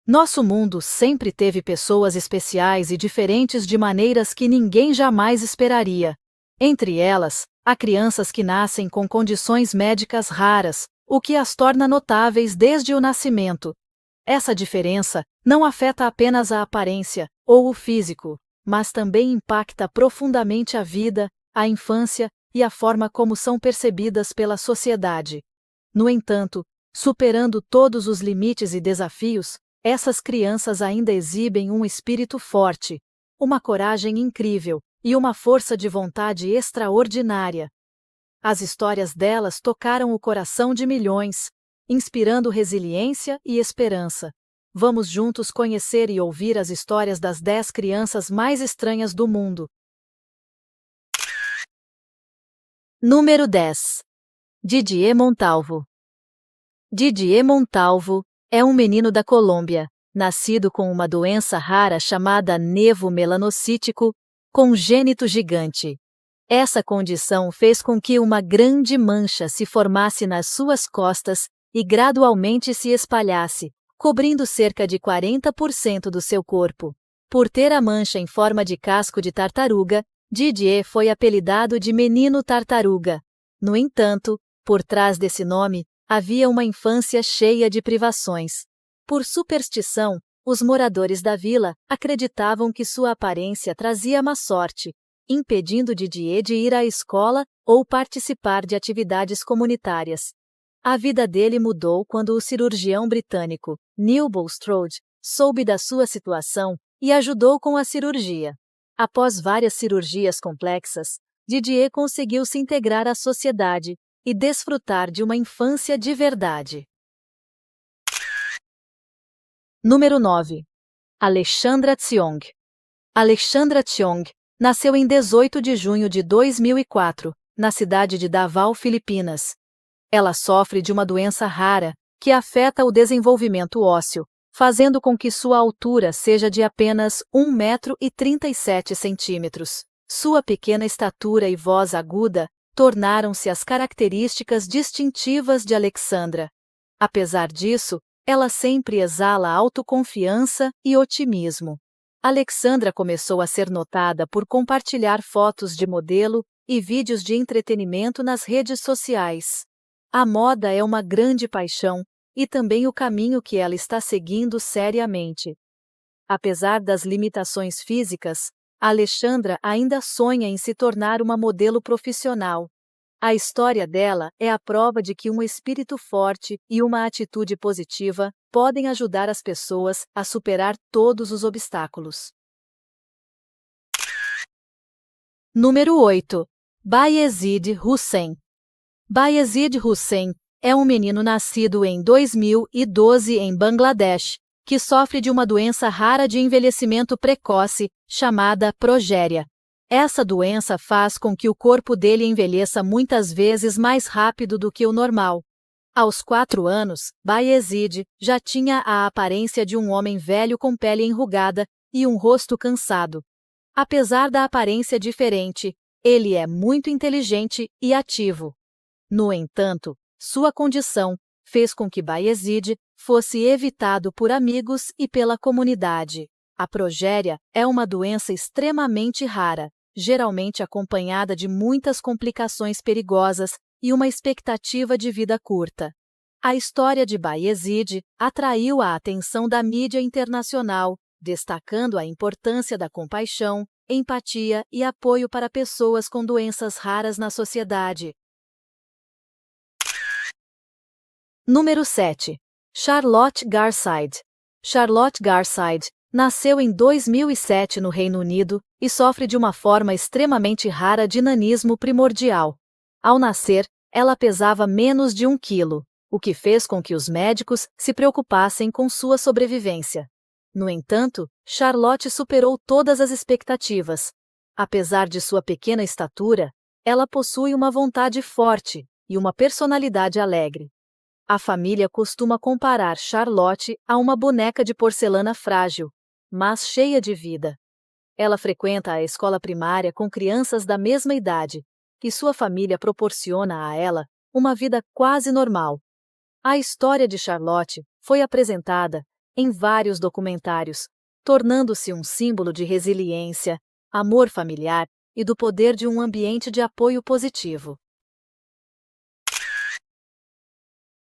Nosso mundo sempre teve pessoas especiais e diferentes de maneiras que ninguém jamais esperaria. Entre elas, há crianças que nascem com condições médicas raras, o que as torna notáveis desde o nascimento. Essa diferença não afeta apenas a aparência ou o físico, mas também impacta profundamente a vida, a infância e a forma como são percebidas pela sociedade. No entanto, superando todos os limites e desafios, essas crianças ainda exibem um espírito forte, uma coragem incrível e uma força de vontade extraordinária. As histórias delas tocaram o coração de milhões, inspirando resiliência e esperança. Vamos juntos conhecer e ouvir as histórias das 10 crianças mais estranhas do mundo. Número 10. Didier Montalvo. Didier Montalvo é um menino da Colômbia, nascido com uma doença rara chamada nevo melanocítico congênito gigante. Essa condição fez com que uma grande mancha se formasse nas suas costas e gradualmente se espalhasse, cobrindo cerca de 40% do seu corpo. Por ter a mancha em forma de casco de tartaruga, Didier foi apelidado de Menino Tartaruga. No entanto, por trás desse nome, havia uma infância cheia de privações. Por superstição, os moradores da vila acreditavam que sua aparência trazia má sorte, impedindo Didier de ir à escola ou participar de atividades comunitárias. A vida dele mudou quando o cirurgião britânico, Neil Bulstrode, soube da sua situação e ajudou com a cirurgia. Após várias cirurgias complexas, Didier conseguiu se integrar à sociedade e desfrutar de uma infância de verdade. Número 9. Alexandra Tsiong. Alexandra Tsiong nasceu em 18 de junho de 2004, na cidade de Davao, Filipinas. Ela sofre de uma doença rara que afeta o desenvolvimento ósseo, fazendo com que sua altura seja de apenas 1,37 m. Sua pequena estatura e voz aguda tornaram-se as características distintivas de Alexandra. Apesar disso, ela sempre exala autoconfiança e otimismo. Alexandra começou a ser notada por compartilhar fotos de modelo e vídeos de entretenimento nas redes sociais. A moda é uma grande paixão e também o caminho que ela está seguindo seriamente. Apesar das limitações físicas, Alexandra ainda sonha em se tornar uma modelo profissional. A história dela é a prova de que um espírito forte e uma atitude positiva podem ajudar as pessoas a superar todos os obstáculos. Número 8. Bayezid Hussein. Bayezid Hussein é um menino nascido em 2012 em Bangladesh, que sofre de uma doença rara de envelhecimento precoce, chamada progéria. Essa doença faz com que o corpo dele envelheça muitas vezes mais rápido do que o normal. Aos 4 anos, Bayezid já tinha a aparência de um homem velho com pele enrugada e um rosto cansado. Apesar da aparência diferente, ele é muito inteligente e ativo. No entanto, sua condição fez com que Bayezid fosse evitado por amigos e pela comunidade. A progéria é uma doença extremamente rara, geralmente acompanhada de muitas complicações perigosas e uma expectativa de vida curta. A história de Bayezid atraiu a atenção da mídia internacional, destacando a importância da compaixão, empatia e apoio para pessoas com doenças raras na sociedade. Número 7. Charlotte Garside. Charlotte Garside nasceu em 2007 no Reino Unido e sofre de uma forma extremamente rara de nanismo primordial. Ao nascer, ela pesava menos de 1 quilo, o que fez com que os médicos se preocupassem com sua sobrevivência. No entanto, Charlotte superou todas as expectativas. Apesar de sua pequena estatura, ela possui uma vontade forte e uma personalidade alegre. A família costuma comparar Charlotte a uma boneca de porcelana frágil, mas cheia de vida. Ela frequenta a escola primária com crianças da mesma idade, e sua família proporciona a ela uma vida quase normal. A história de Charlotte foi apresentada em vários documentários, tornando-se um símbolo de resiliência, amor familiar e do poder de um ambiente de apoio positivo.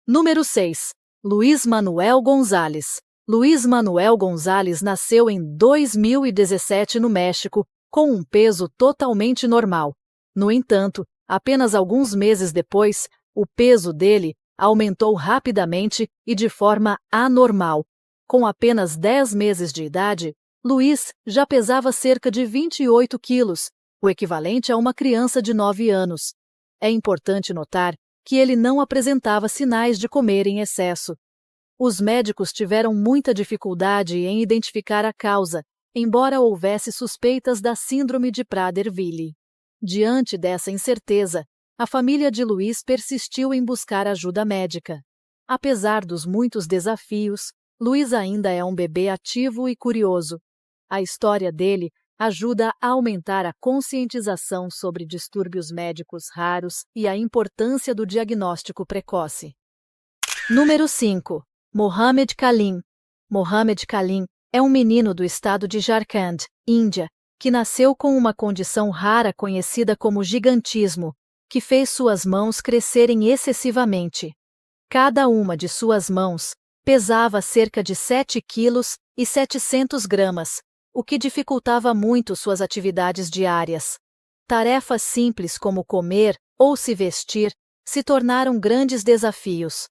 Número 6. Luiz Manuel Gonzalez. Luiz Manuel Gonzalez nasceu em 2017 no México, com um peso totalmente normal. No entanto, apenas alguns meses depois, o peso dele aumentou rapidamente e de forma anormal. Com apenas 10 meses de idade, Luiz já pesava cerca de 28 quilos, o equivalente a uma criança de 9 anos. É importante notar que ele não apresentava sinais de comer em excesso. Os médicos tiveram muita dificuldade em identificar a causa, embora houvesse suspeitas da síndrome de Prader-Willi. Diante dessa incerteza, a família de Luiz persistiu em buscar ajuda médica. Apesar dos muitos desafios, Luiz ainda é um bebê ativo e curioso. A história dele ajuda a aumentar a conscientização sobre distúrbios médicos raros e a importância do diagnóstico precoce. Número 5. Mohamed Khalim. Mohamed Khalim é um menino do estado de Jharkhand, Índia, que nasceu com uma condição rara conhecida como gigantismo, que fez suas mãos crescerem excessivamente. Cada uma de suas mãos pesava cerca de 7 quilos e 700 gramas, o que dificultava muito suas atividades diárias. Tarefas simples como comer ou se vestir se tornaram grandes desafios.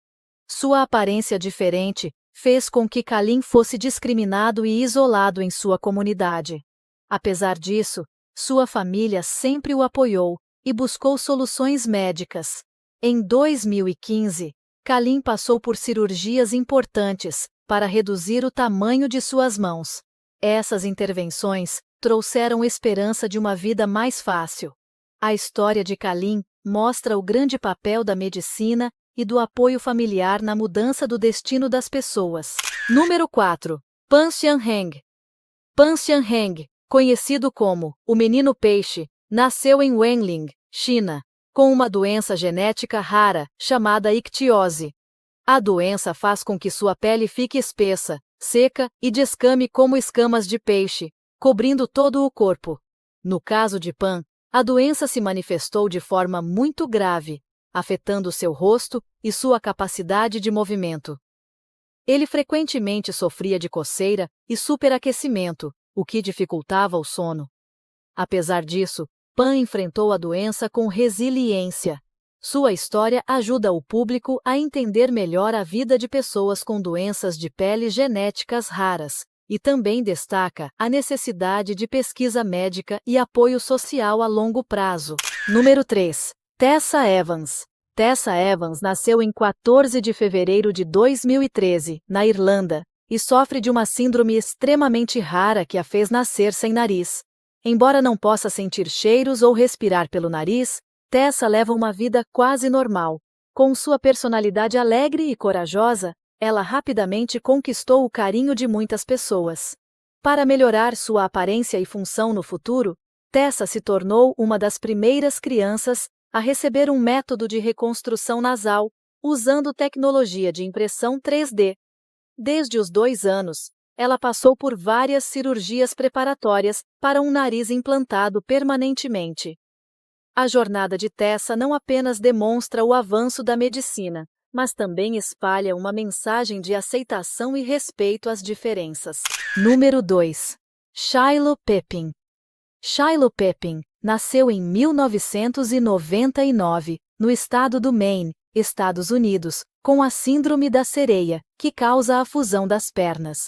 Sua aparência diferente fez com que Khalim fosse discriminado e isolado em sua comunidade. Apesar disso, sua família sempre o apoiou e buscou soluções médicas. Em 2015, Khalim passou por cirurgias importantes para reduzir o tamanho de suas mãos. Essas intervenções trouxeram esperança de uma vida mais fácil. A história de Khalim mostra o grande papel da medicina e do apoio familiar na mudança do destino das pessoas. Número 4. Pan Xianheng. Pan Xianheng, conhecido como o Menino Peixe, nasceu em Wenling, China, com uma doença genética rara chamada ictiose. A doença faz com que sua pele fique espessa, seca e descame como escamas de peixe, cobrindo todo o corpo. No caso de Pan, a doença se manifestou de forma muito grave, afetando seu rosto e sua capacidade de movimento. Ele frequentemente sofria de coceira e superaquecimento, o que dificultava o sono. Apesar disso, Pan enfrentou a doença com resiliência. Sua história ajuda o público a entender melhor a vida de pessoas com doenças de pele genéticas raras, e também destaca a necessidade de pesquisa médica e apoio social a longo prazo. Número 3. Tessa Evans. Tessa Evans nasceu em 14 de fevereiro de 2013, na Irlanda, e sofre de uma síndrome extremamente rara que a fez nascer sem nariz. Embora não possa sentir cheiros ou respirar pelo nariz, Tessa leva uma vida quase normal. Com sua personalidade alegre e corajosa, ela rapidamente conquistou o carinho de muitas pessoas. Para melhorar sua aparência e função no futuro, Tessa se tornou uma das primeiras crianças a receber um método de reconstrução nasal, usando tecnologia de impressão 3D. Desde os 2 anos, ela passou por várias cirurgias preparatórias para um nariz implantado permanentemente. A jornada de Tessa não apenas demonstra o avanço da medicina, mas também espalha uma mensagem de aceitação e respeito às diferenças. Número 2. Shiloh Pepin. Shiloh Pepin nasceu em 1999, no estado do Maine, Estados Unidos, com a síndrome da sereia, que causa a fusão das pernas.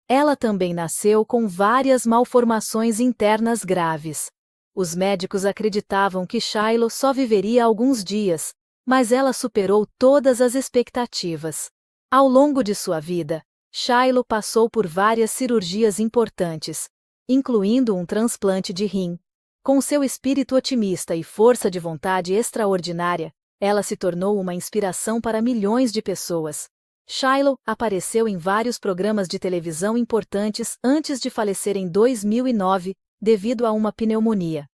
Ela também nasceu com várias malformações internas graves. Os médicos acreditavam que Shiloh só viveria alguns dias, mas ela superou todas as expectativas. Ao longo de sua vida, Shiloh passou por várias cirurgias importantes, incluindo um transplante de rim. Com seu espírito otimista e força de vontade extraordinária, ela se tornou uma inspiração para milhões de pessoas. Shiloh apareceu em vários programas de televisão importantes antes de falecer em 2009, devido a uma pneumonia.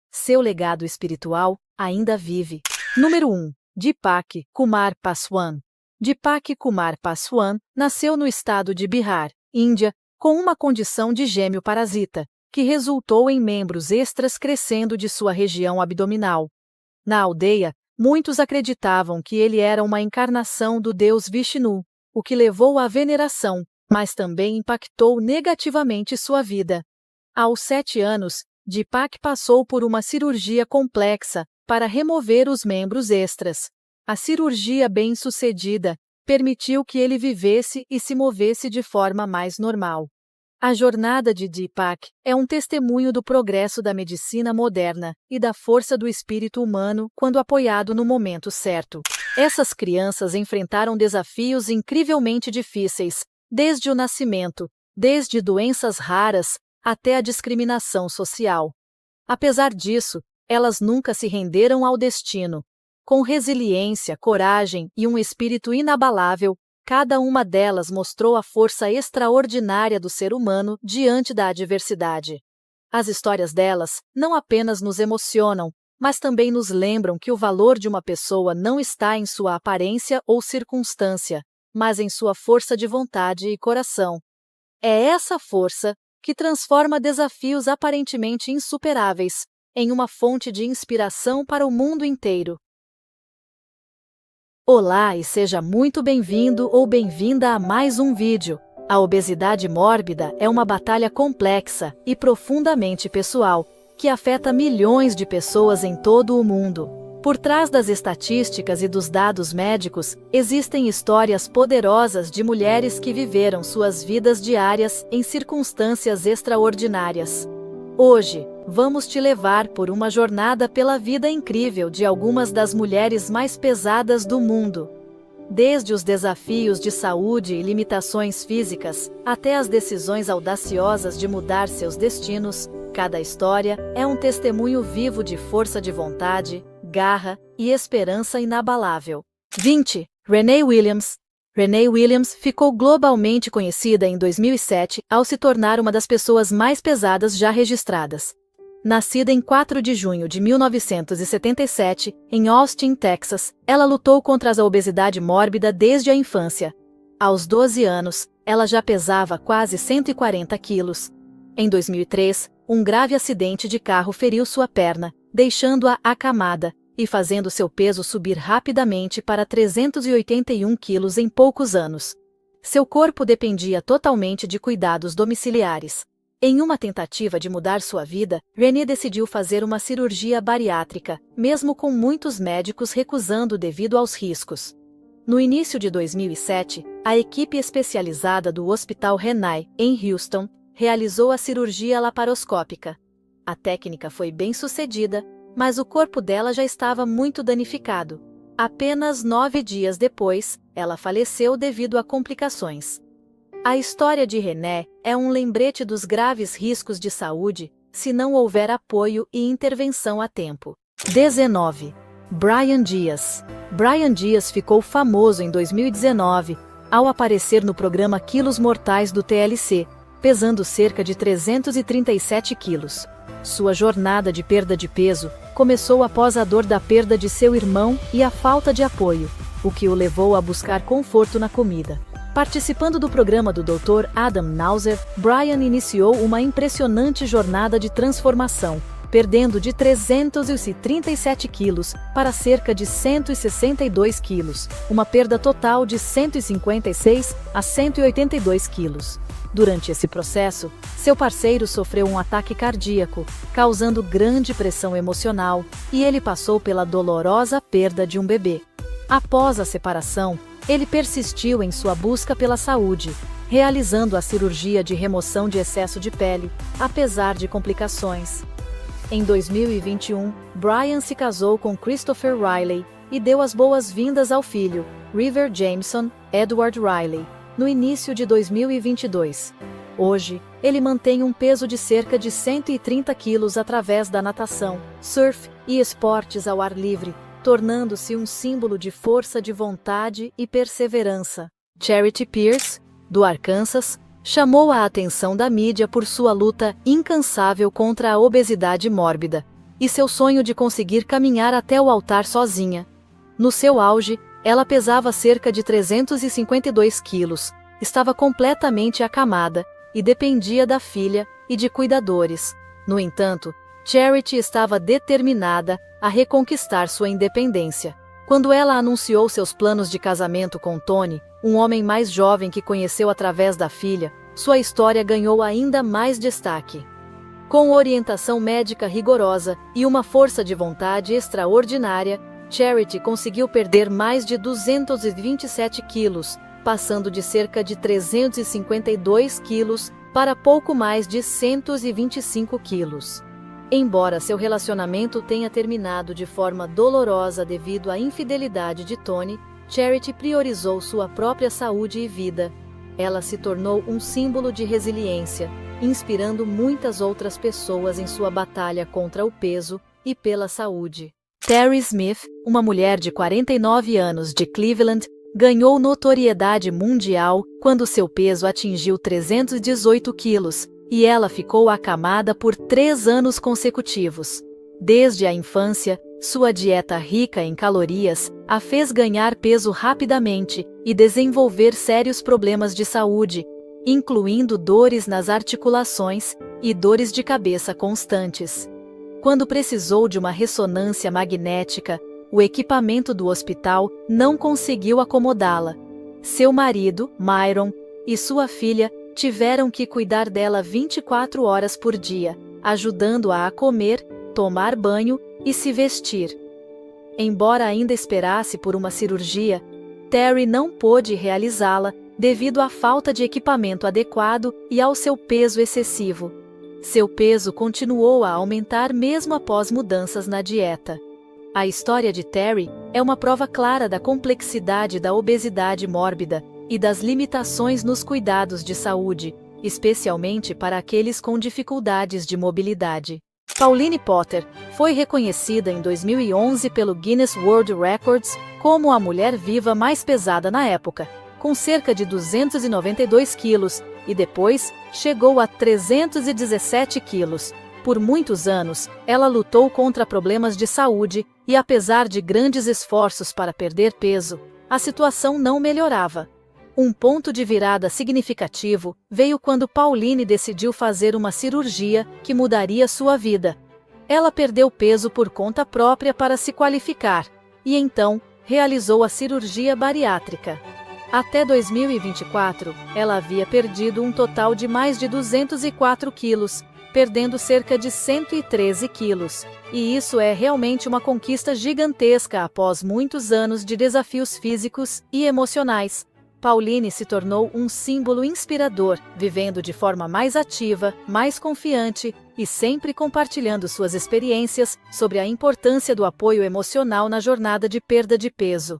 Seu legado espiritual ainda vive. Número 1. Deepak Kumar Paswan. Deepak Kumar Paswan nasceu no estado de Bihar, Índia, com uma condição de gêmeo parasita, que resultou em membros extras crescendo de sua região abdominal. Na aldeia, muitos acreditavam que ele era uma encarnação do deus Vishnu, o que levou à veneração, mas também impactou negativamente sua vida. Aos 7 anos, Deepak passou por uma cirurgia complexa para remover os membros extras. A cirurgia bem-sucedida permitiu que ele vivesse e se movesse de forma mais normal. A jornada de Deepak é um testemunho do progresso da medicina moderna e da força do espírito humano quando apoiado no momento certo. Essas crianças enfrentaram desafios incrivelmente difíceis, desde o nascimento, desde doenças raras até a discriminação social. Apesar disso, elas nunca se renderam ao destino. Com resiliência, coragem e um espírito inabalável, cada uma delas mostrou a força extraordinária do ser humano diante da adversidade. As histórias delas não apenas nos emocionam, mas também nos lembram que o valor de uma pessoa não está em sua aparência ou circunstância, mas em sua força de vontade e coração. É essa força que transforma desafios aparentemente insuperáveis em uma fonte de inspiração para o mundo inteiro. Olá e seja muito bem-vindo ou bem-vinda a mais um vídeo. A obesidade mórbida é uma batalha complexa e profundamente pessoal, que afeta milhões de pessoas em todo o mundo. Por trás das estatísticas e dos dados médicos, existem histórias poderosas de mulheres que viveram suas vidas diárias em circunstâncias extraordinárias. Hoje, vamos te levar por uma jornada pela vida incrível de algumas das mulheres mais pesadas do mundo. Desde os desafios de saúde e limitações físicas, até as decisões audaciosas de mudar seus destinos, cada história é um testemunho vivo de força de vontade, garra e esperança inabalável. 20. Renee Williams. Renee Williams ficou globalmente conhecida em 2007 ao se tornar uma das pessoas mais pesadas já registradas. Nascida em 4 de junho de 1977, em Austin, Texas, ela lutou contra a obesidade mórbida desde a infância. Aos 12 anos, ela já pesava quase 140 quilos. Em 2003, um grave acidente de carro feriu sua perna, deixando-a acamada e fazendo seu peso subir rapidamente para 381 quilos em poucos anos. Seu corpo dependia totalmente de cuidados domiciliares. Em uma tentativa de mudar sua vida, Renee decidiu fazer uma cirurgia bariátrica, mesmo com muitos médicos recusando devido aos riscos. No início de 2007, a equipe especializada do Hospital Renai, em Houston, realizou a cirurgia laparoscópica. A técnica foi bem sucedida, mas o corpo dela já estava muito danificado. Apenas 9 dias depois, ela faleceu devido a complicações. A história de Renee é um lembrete dos graves riscos de saúde se não houver apoio e intervenção a tempo. 19. Brian Dias. Brian Dias ficou famoso em 2019 ao aparecer no programa Quilos Mortais do TLC, pesando cerca de 337 quilos. Sua jornada de perda de peso começou após a dor da perda de seu irmão e a falta de apoio, o que o levou a buscar conforto na comida. Participando do programa do Dr. Adam Nauser, Brian iniciou uma impressionante jornada de transformação, perdendo de 337 quilos para cerca de 162 quilos, uma perda total de 156 a 182 quilos. Durante esse processo, seu parceiro sofreu um ataque cardíaco, causando grande pressão emocional, e ele passou pela dolorosa perda de um bebê. Após a separação, ele persistiu em sua busca pela saúde, realizando a cirurgia de remoção de excesso de pele, apesar de complicações. Em 2021, Brian se casou com Christopher Riley e deu as boas-vindas ao filho, River Jameson Edward Riley, no início de 2022. Hoje, ele mantém um peso de cerca de 130 quilos através da natação, surf e esportes ao ar livre, tornando-se um símbolo de força de vontade e perseverança. Charity Pierce, do Arkansas, chamou a atenção da mídia por sua luta incansável contra a obesidade mórbida e seu sonho de conseguir caminhar até o altar sozinha. No seu auge, ela pesava cerca de 352 quilos, estava completamente acamada e dependia da filha e de cuidadores. No entanto, Charity estava determinada a reconquistar sua independência. Quando ela anunciou seus planos de casamento com Tony, um homem mais jovem que conheceu através da filha, sua história ganhou ainda mais destaque. Com orientação médica rigorosa e uma força de vontade extraordinária, Charity conseguiu perder mais de 227 quilos, passando de cerca de 352 quilos para pouco mais de 125 quilos. Embora seu relacionamento tenha terminado de forma dolorosa devido à infidelidade de Tony, Charity priorizou sua própria saúde e vida. Ela se tornou um símbolo de resiliência, inspirando muitas outras pessoas em sua batalha contra o peso e pela saúde. Terry Smith, uma mulher de 49 anos de Cleveland, ganhou notoriedade mundial quando seu peso atingiu 318 quilos, e ela ficou acamada por 3 anos consecutivos. Desde a infância, sua dieta rica em calorias a fez ganhar peso rapidamente e desenvolver sérios problemas de saúde, incluindo dores nas articulações e dores de cabeça constantes. Quando precisou de uma ressonância magnética, o equipamento do hospital não conseguiu acomodá-la. Seu marido, Myron, e sua filha tiveram que cuidar dela 24 horas por dia, ajudando-a a comer, tomar banho e se vestir. Embora ainda esperasse por uma cirurgia, Terry não pôde realizá-la devido à falta de equipamento adequado e ao seu peso excessivo. Seu peso continuou a aumentar mesmo após mudanças na dieta. A história de Terry é uma prova clara da complexidade da obesidade mórbida e das limitações nos cuidados de saúde, especialmente para aqueles com dificuldades de mobilidade. Pauline Potter foi reconhecida em 2011 pelo Guinness World Records como a mulher viva mais pesada na época, com cerca de 292 quilos, e depois chegou a 317 quilos. Por muitos anos, ela lutou contra problemas de saúde e, apesar de grandes esforços para perder peso, a situação não melhorava. Um ponto de virada significativo veio quando Pauline decidiu fazer uma cirurgia que mudaria sua vida. Ela perdeu peso por conta própria para se qualificar, e então realizou a cirurgia bariátrica. Até 2024, ela havia perdido um total de mais de 204 quilos, perdendo cerca de 113 quilos. E isso é realmente uma conquista gigantesca após muitos anos de desafios físicos e emocionais. Pauline se tornou um símbolo inspirador, vivendo de forma mais ativa, mais confiante e sempre compartilhando suas experiências sobre a importância do apoio emocional na jornada de perda de peso.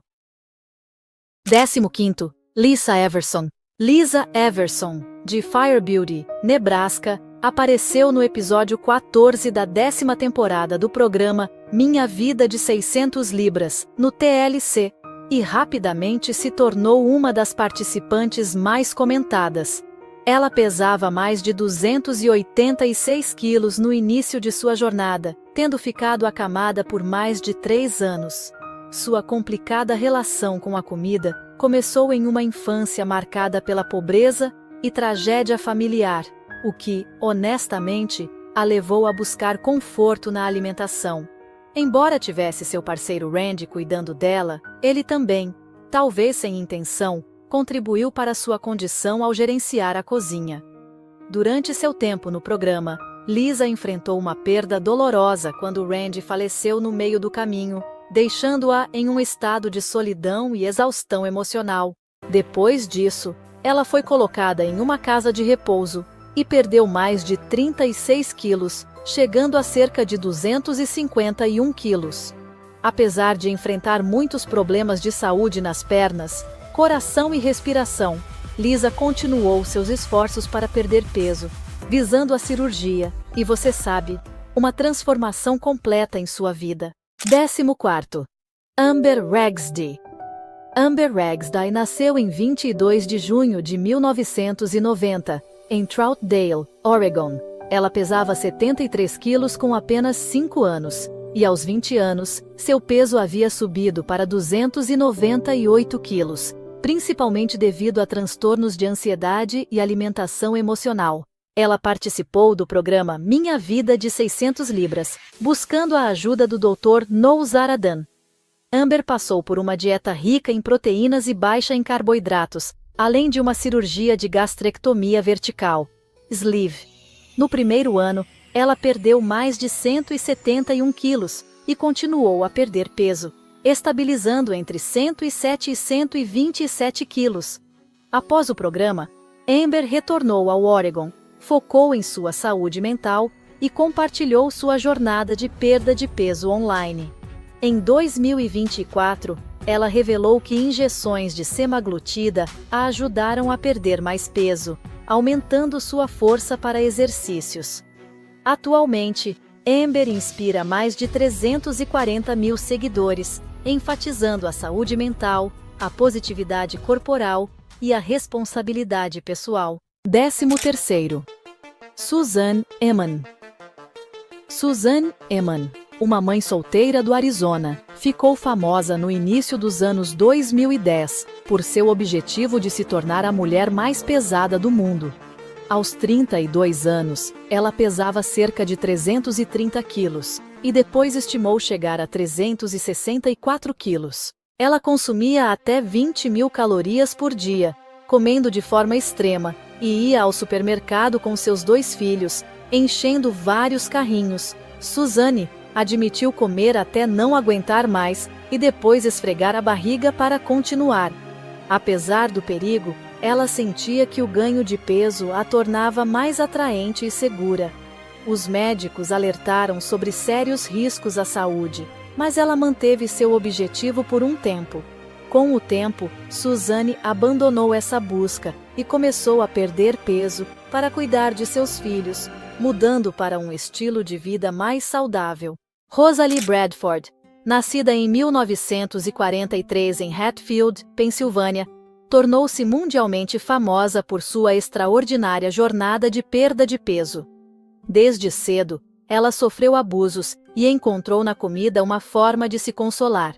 15º. Lisa Everson. Lisa Everson, de Fire Beauty, Nebraska, apareceu no episódio 14 da 10ª temporada do programa Minha Vida de 600 Libras, no TLC, e rapidamente se tornou uma das participantes mais comentadas. Ela pesava mais de 286 quilos no início de sua jornada, tendo ficado acamada por mais de 3 anos. Sua complicada relação com a comida começou em uma infância marcada pela pobreza e tragédia familiar, o que, honestamente, a levou a buscar conforto na alimentação. Embora tivesse seu parceiro Randy cuidando dela, ele também, talvez sem intenção, contribuiu para sua condição ao gerenciar a cozinha. Durante seu tempo no programa, Lisa enfrentou uma perda dolorosa quando Randy faleceu no meio do caminho, deixando-a em um estado de solidão e exaustão emocional. Depois disso, ela foi colocada em uma casa de repouso e perdeu mais de 36 quilos, chegando a cerca de 251 quilos. Apesar de enfrentar muitos problemas de saúde nas pernas, coração e respiração, Lisa continuou seus esforços para perder peso, visando a cirurgia, e você sabe, uma transformação completa em sua vida. 14º. Amber Ragsdale. Amber Ragsdale nasceu em 22 de junho de 1990, em Troutdale, Oregon. Ela pesava 73 quilos com apenas 5 anos, e aos 20 anos, seu peso havia subido para 298 quilos. principalmente devido a transtornos de ansiedade e alimentação emocional. Ela participou do programa Minha Vida de 600 Libras, buscando a ajuda do Dr. Noel Zaradan. Amber passou por uma dieta rica em proteínas e baixa em carboidratos, além de uma cirurgia de gastrectomia vertical, sleeve. No primeiro ano, ela perdeu mais de 171 quilos e continuou a perder peso, estabilizando entre 107 e 127 quilos. Após o programa, Amber retornou ao Oregon, focou em sua saúde mental e compartilhou sua jornada de perda de peso online. Em 2024, ela revelou que injeções de semaglutida a ajudaram a perder mais peso, aumentando sua força para exercícios. Atualmente, Amber inspira mais de 340 mil seguidores, enfatizando a saúde mental, a positividade corporal e a responsabilidade pessoal. 13º. Suzanne Eman. Suzanne Eman, uma mãe solteira do Arizona, ficou famosa no início dos anos 2010 por seu objetivo de se tornar a mulher mais pesada do mundo. Aos 32 anos, ela pesava cerca de 330 quilos e depois estimou chegar a 364 quilos. Ela consumia até 20 mil calorias por dia, comendo de forma extrema, e ia ao supermercado com seus 2 filhos, enchendo vários carrinhos. Suzanne admitiu comer até não aguentar mais e depois esfregar a barriga para continuar. Apesar do perigo, ela sentia que o ganho de peso a tornava mais atraente e segura. Os médicos alertaram sobre sérios riscos à saúde, mas ela manteve seu objetivo por um tempo. Com o tempo, Suzanne abandonou essa busca e começou a perder peso para cuidar de seus filhos, mudando para um estilo de vida mais saudável. Rosalie Bradford, nascida em 1943 em Hatfield, Pensilvânia, tornou-se mundialmente famosa por sua extraordinária jornada de perda de peso. Desde cedo, ela sofreu abusos e encontrou na comida uma forma de se consolar.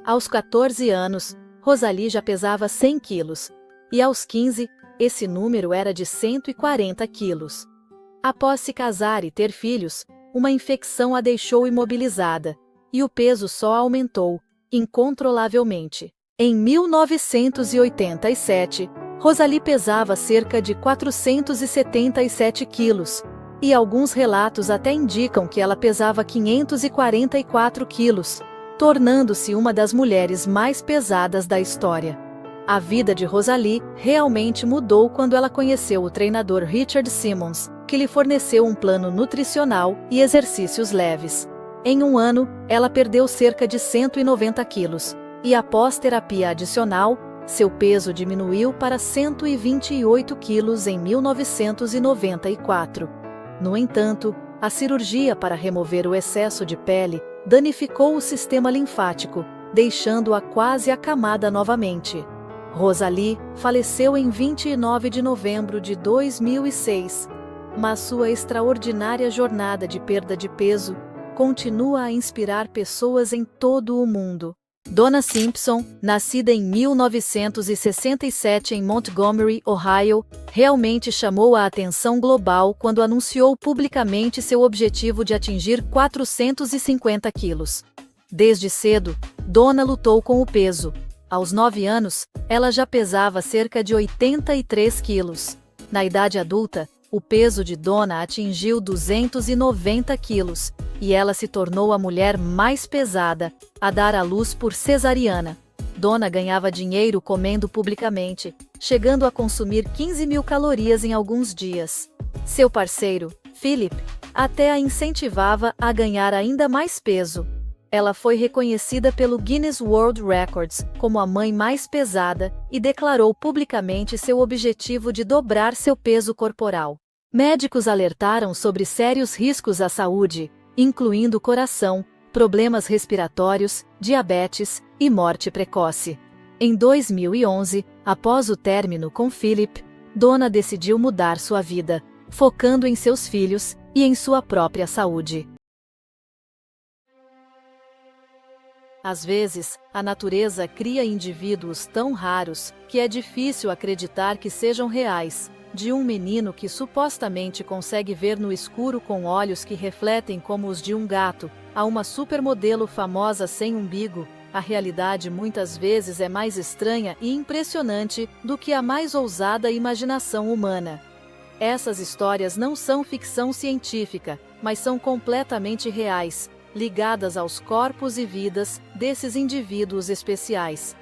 Aos 14 anos, Rosalie já pesava 100 quilos, e aos 15, esse número era de 140 quilos. Após se casar e ter filhos, uma infecção a deixou imobilizada, e o peso só aumentou, incontrolavelmente. Em 1987, Rosalie pesava cerca de 477 quilos, e alguns relatos até indicam que ela pesava 544 quilos, tornando-se uma das mulheres mais pesadas da história. A vida de Rosalie realmente mudou quando ela conheceu o treinador Richard Simmons, que lhe forneceu um plano nutricional e exercícios leves. Em um ano, ela perdeu cerca de 190 quilos, e após terapia adicional, seu peso diminuiu para 128 quilos em 1994. No entanto, a cirurgia para remover o excesso de pele danificou o sistema linfático, deixando-a quase acamada novamente. Rosalie faleceu em 29 de novembro de 2006, mas sua extraordinária jornada de perda de peso continua a inspirar pessoas em todo o mundo. Donna Simpson, nascida em 1967 em Montgomery, Ohio, realmente chamou a atenção global quando anunciou publicamente seu objetivo de atingir 450 quilos. Desde cedo, Donna lutou com o peso. Aos 9 anos, ela já pesava cerca de 83 quilos. Na idade adulta, o peso de Donna atingiu 290 quilos, e ela se tornou a mulher mais pesada a dar à luz por cesariana. Donna ganhava dinheiro comendo publicamente, chegando a consumir 15 mil calorias em alguns dias. Seu parceiro, Philip, até a incentivava a ganhar ainda mais peso. Ela foi reconhecida pelo Guinness World Records como a mãe mais pesada e declarou publicamente seu objetivo de dobrar seu peso corporal. Médicos alertaram sobre sérios riscos à saúde, incluindo coração, problemas respiratórios, diabetes e morte precoce. Em 2011, após o término com Philip, Donna decidiu mudar sua vida, focando em seus filhos e em sua própria saúde. Às vezes, a natureza cria indivíduos tão raros que é difícil acreditar que sejam reais. De um menino que supostamente consegue ver no escuro com olhos que refletem como os de um gato, a uma supermodelo famosa sem umbigo, a realidade muitas vezes é mais estranha e impressionante do que a mais ousada imaginação humana. Essas histórias não são ficção científica, mas são completamente reais, ligadas aos corpos e vidas desses indivíduos especiais.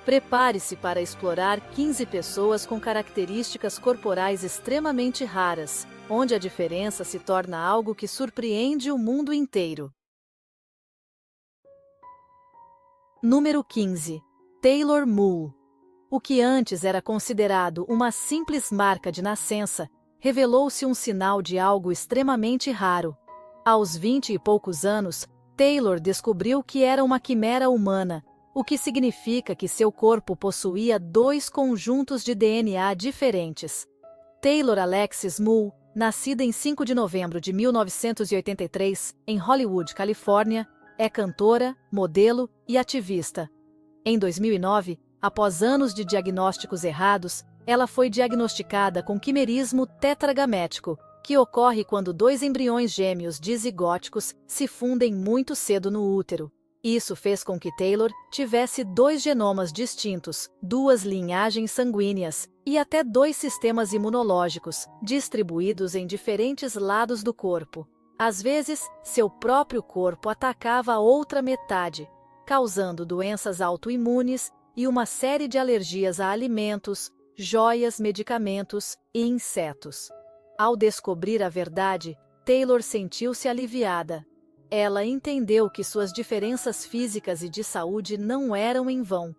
Prepare-se para explorar 15 pessoas com características corporais extremamente raras, onde a diferença se torna algo que surpreende o mundo inteiro. Número 15. Taylor Moore. O que antes era considerado uma simples marca de nascença, revelou-se um sinal de algo extremamente raro. Aos 20 e poucos anos, Taylor descobriu que era uma quimera humana, o que significa que seu corpo possuía 2 conjuntos de DNA diferentes. Taylor Alexis Moore, nascida em 5 de novembro de 1983, em Hollywood, Califórnia, é cantora, modelo e ativista. Em 2009, após anos de diagnósticos errados, ela foi diagnosticada com quimerismo tetragamético, que ocorre quando 2 embriões gêmeos dizigóticos se fundem muito cedo no útero. Isso fez com que Taylor tivesse 2 genomas distintos, 2 linhagens sanguíneas e até 2 sistemas imunológicos, distribuídos em diferentes lados do corpo. Às vezes, seu próprio corpo atacava a outra metade, causando doenças autoimunes e uma série de alergias a alimentos, joias, medicamentos e insetos. Ao descobrir a verdade, Taylor sentiu-se aliviada. Ela entendeu que suas diferenças físicas e de saúde não eram em vão.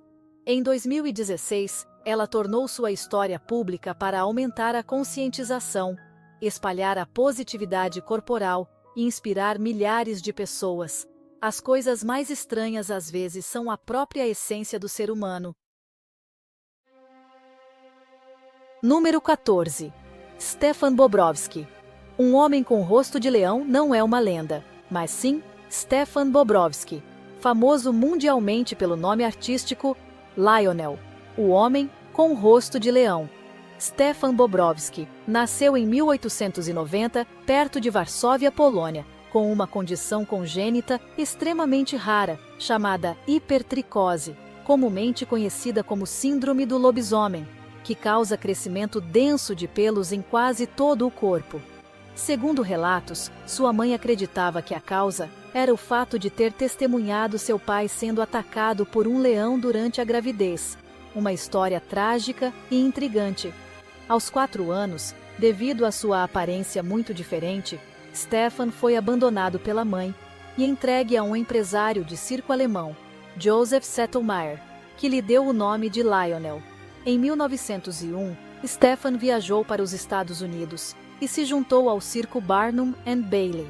Em 2016, ela tornou sua história pública para aumentar a conscientização, espalhar a positividade corporal e inspirar milhares de pessoas. As coisas mais estranhas às vezes são a própria essência do ser humano. Número 14. Stefan Bobrovsky. Um homem com rosto de leão não é uma lenda, mas sim Stefan Bobrovsky, famoso mundialmente pelo nome artístico Lionel, o homem com rosto de leão. Stefan Bobrovsky nasceu em 1890, perto de Varsóvia, Polônia, com uma condição congênita extremamente rara, chamada hipertricose, comumente conhecida como síndrome do lobisomem, que causa crescimento denso de pelos em quase todo o corpo. Segundo relatos, sua mãe acreditava que a causa era o fato de ter testemunhado seu pai sendo atacado por um leão durante a gravidez. Uma história trágica e intrigante. Aos 4 anos, devido à sua aparência muito diferente, Stefan foi abandonado pela mãe e entregue a um empresário de circo alemão, Joseph Settelmaier, que lhe deu o nome de Lionel. Em 1901, Stefan viajou para os Estados Unidos e se juntou ao circo Barnum and Bailey.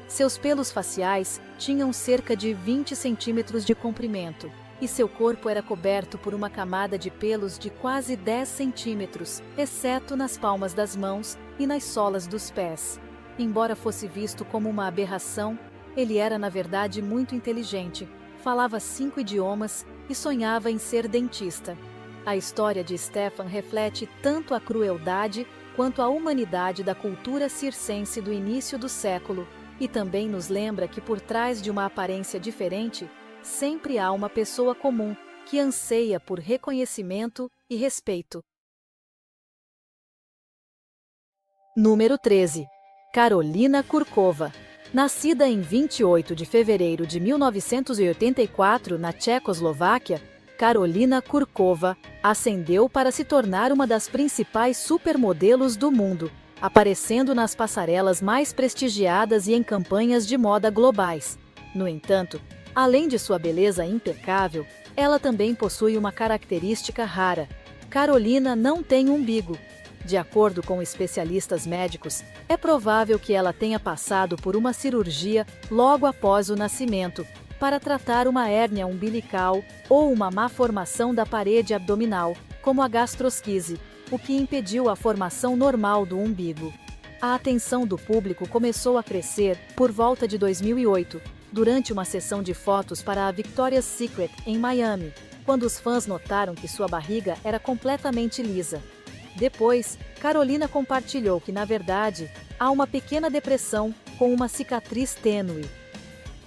Seus pelos faciais tinham cerca de 20 centímetros de comprimento e seu corpo era coberto por uma camada de pelos de quase 10 centímetros, exceto nas palmas das mãos e nas solas dos pés. Embora fosse visto como uma aberração, ele era na verdade muito inteligente, falava 5 idiomas e sonhava em ser dentista. A história de Stefan reflete tanto a crueldade quanto a humanidade da cultura circense do início do século, e também nos lembra que por trás de uma aparência diferente, sempre há uma pessoa comum que anseia por reconhecimento e respeito. Número 13. Karolina Kurkova. Nascida em 28 de fevereiro de 1984 na Tchecoslováquia, Karolina Kurkova ascendeu para se tornar uma das principais supermodelos do mundo, aparecendo nas passarelas mais prestigiadas e em campanhas de moda globais. No entanto, além de sua beleza impecável, ela também possui uma característica rara. Karolina não tem umbigo. De acordo com especialistas médicos, é provável que ela tenha passado por uma cirurgia logo após o nascimento, para tratar uma hérnia umbilical ou uma má formação da parede abdominal, como a gastrosquise, o que impediu a formação normal do umbigo. A atenção do público começou a crescer por volta de 2008, durante uma sessão de fotos para a Victoria's Secret em Miami, quando os fãs notaram que sua barriga era completamente lisa. Depois, Carolina compartilhou que, na verdade, há uma pequena depressão com uma cicatriz tênue.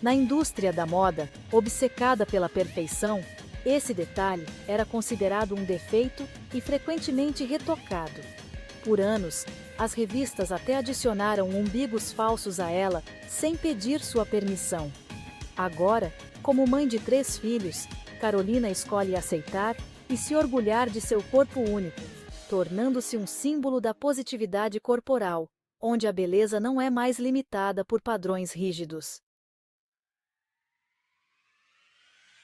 Na indústria da moda, obcecada pela perfeição, esse detalhe era considerado um defeito e frequentemente retocado. Por anos, as revistas até adicionaram umbigos falsos a ela sem pedir sua permissão. Agora, como mãe de 3 filhos, Carolina escolhe aceitar e se orgulhar de seu corpo único, tornando-se um símbolo da positividade corporal, onde a beleza não é mais limitada por padrões rígidos.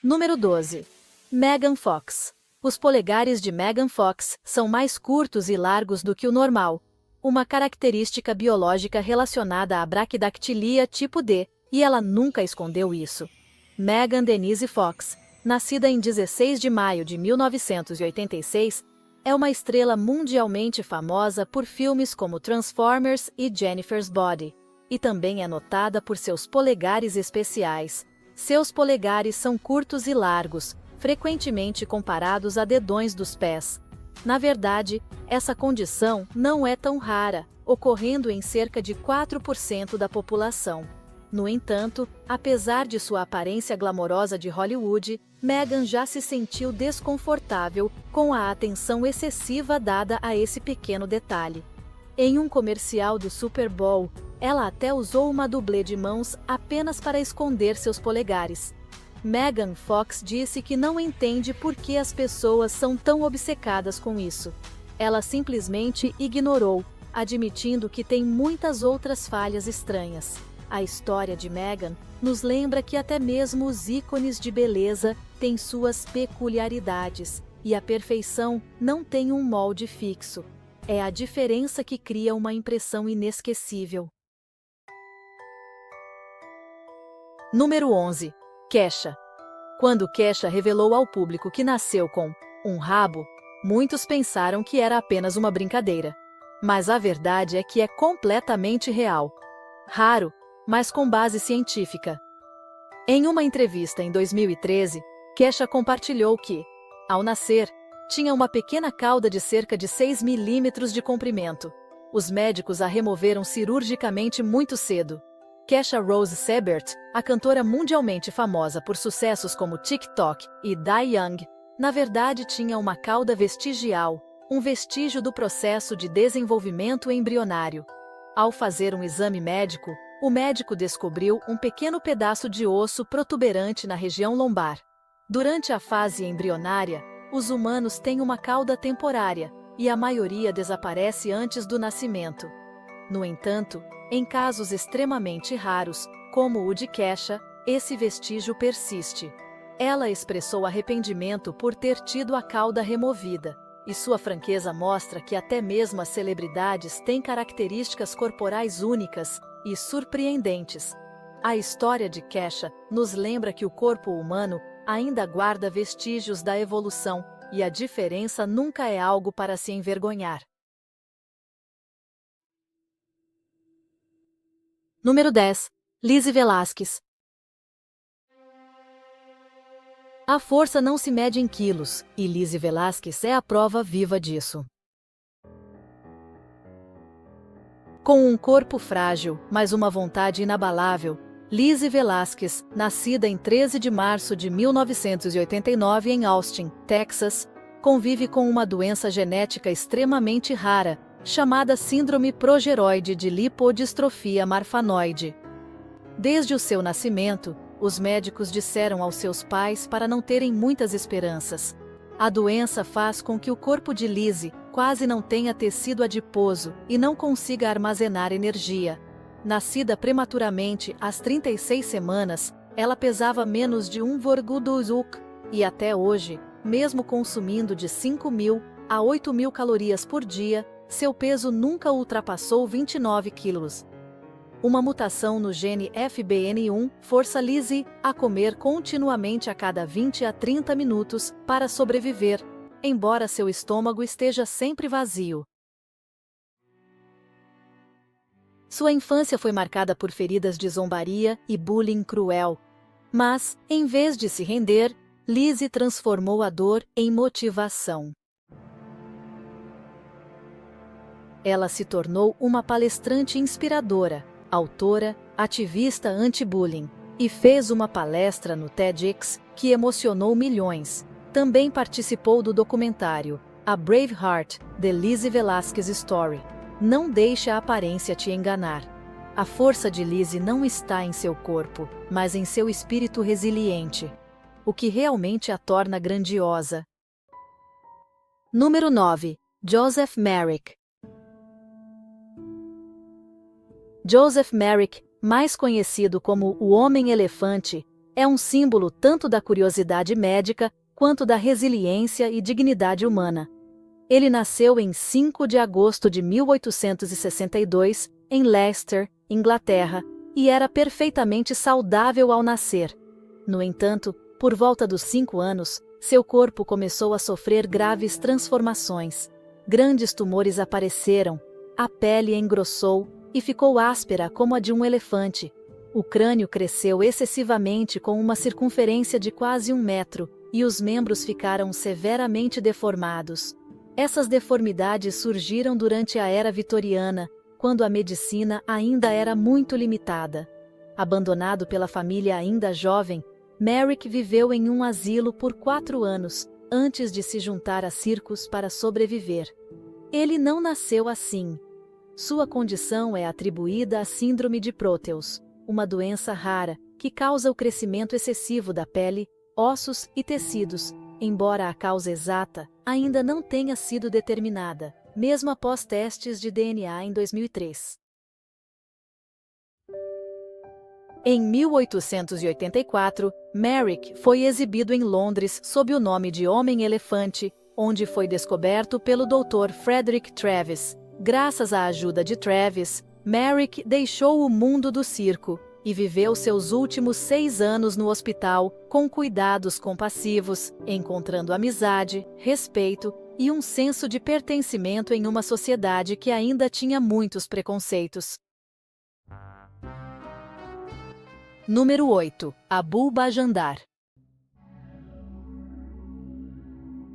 Número 12. Megan Fox. Os polegares de Megan Fox são mais curtos e largos do que o normal, uma característica biológica relacionada à braquidactilia tipo D, e ela nunca escondeu isso. Megan Denise Fox, nascida em 16 de maio de 1986, é uma estrela mundialmente famosa por filmes como Transformers e Jennifer's Body, e também é notada por seus polegares especiais. Seus polegares são curtos e largos, frequentemente comparados a dedões dos pés. Na verdade, essa condição não é tão rara, ocorrendo em cerca de 4% da população. No entanto, apesar de sua aparência glamourosa de Hollywood, Megan já se sentiu desconfortável com a atenção excessiva dada a esse pequeno detalhe. Em um comercial do Super Bowl, ela até usou uma dublê de mãos apenas para esconder seus polegares. Megan Fox disse que não entende por que as pessoas são tão obcecadas com isso. Ela simplesmente ignorou, admitindo que tem muitas outras falhas estranhas. A história de Megan nos lembra que até mesmo os ícones de beleza têm suas peculiaridades, e a perfeição não tem um molde fixo. É a diferença que cria uma impressão inesquecível. Número 11. Kesha. Quando Kesha revelou ao público que nasceu com um rabo, muitos pensaram que era apenas uma brincadeira. Mas a verdade é que é completamente real. Raro, mas com base científica. Em uma entrevista em 2013, Kesha compartilhou que, ao nascer, tinha uma pequena cauda de cerca de 6 milímetros de comprimento. Os médicos a removeram cirurgicamente muito cedo. Kesha Rose Sebert, a cantora mundialmente famosa por sucessos como TikTok e Die Young, na verdade tinha uma cauda vestigial, um vestígio do processo de desenvolvimento embrionário. Ao fazer um exame médico, o médico descobriu um pequeno pedaço de osso protuberante na região lombar. Durante a fase embrionária, os humanos têm uma cauda temporária, e a maioria desaparece antes do nascimento. No entanto, em casos extremamente raros, como o de Kesha, esse vestígio persiste. Ela expressou arrependimento por ter tido a cauda removida, e sua franqueza mostra que até mesmo as celebridades têm características corporais únicas e surpreendentes. A história de Kesha nos lembra que o corpo humano ainda guarda vestígios da evolução, e a diferença nunca é algo para se envergonhar. Número 10. Lizzy Velasquez. A força não se mede em quilos, e Lizzy Velasquez é a prova viva disso. Com um corpo frágil, mas uma vontade inabalável, Lizzy Velasquez, nascida em 13 de março de 1989 em Austin, Texas, convive com uma doença genética extremamente rara, chamada Síndrome Progeroide de Lipodistrofia Marfanoide. Desde o seu nascimento, os médicos disseram aos seus pais para não terem muitas esperanças. A doença faz com que o corpo de Lizzy quase não tenha tecido adiposo e não consiga armazenar energia. Nascida prematuramente às 36 semanas, ela pesava menos de 1,2 kg, e até hoje, mesmo consumindo de 5.000 a 8.000 calorias por dia, seu peso nunca ultrapassou 29 quilos. Uma mutação no gene FBN1 força Lizzy a comer continuamente a cada 20 a 30 minutos para sobreviver, embora seu estômago esteja sempre vazio. Sua infância foi marcada por feridas de zombaria e bullying cruel. Mas, em vez de se render, Lizzie transformou a dor em motivação. Ela se tornou uma palestrante inspiradora, autora, ativista anti-bullying, e fez uma palestra no TEDx que emocionou milhões. Também participou do documentário A Braveheart, The Lizzie Velasquez Story. Não deixe a aparência te enganar. A força de Lizzie não está em seu corpo, mas em seu espírito resiliente, o que realmente a torna grandiosa. Número 9. Joseph Merrick. Joseph Merrick, mais conhecido como o Homem-Elefante, é um símbolo tanto da curiosidade médica quanto da resiliência e dignidade humana. Ele nasceu em 5 de agosto de 1862, em Leicester, Inglaterra, e era perfeitamente saudável ao nascer. No entanto, por volta dos 5 anos, seu corpo começou a sofrer graves transformações. Grandes tumores apareceram, a pele engrossou e ficou áspera como a de um elefante. O crânio cresceu excessivamente com uma circunferência de quase 1 metro, e os membros ficaram severamente deformados. Essas deformidades surgiram durante a Era Vitoriana, quando a medicina ainda era muito limitada. Abandonado pela família ainda jovem, Merrick viveu em um asilo por 4 anos, antes de se juntar a circos para sobreviver. Ele não nasceu assim. Sua condição é atribuída à síndrome de Proteus, uma doença rara que causa o crescimento excessivo da pele, ossos e tecidos, embora a causa exata ainda não tenha sido determinada, mesmo após testes de DNA em 2003. Em 1884, Merrick foi exibido em Londres sob o nome de Homem-Elefante, onde foi descoberto pelo Dr. Frederick Travis. Graças à ajuda de Travis, Merrick deixou o mundo do circo e viveu seus últimos 6 anos no hospital com cuidados compassivos, encontrando amizade, respeito e um senso de pertencimento em uma sociedade que ainda tinha muitos preconceitos. Número 8. Abu Bajandar.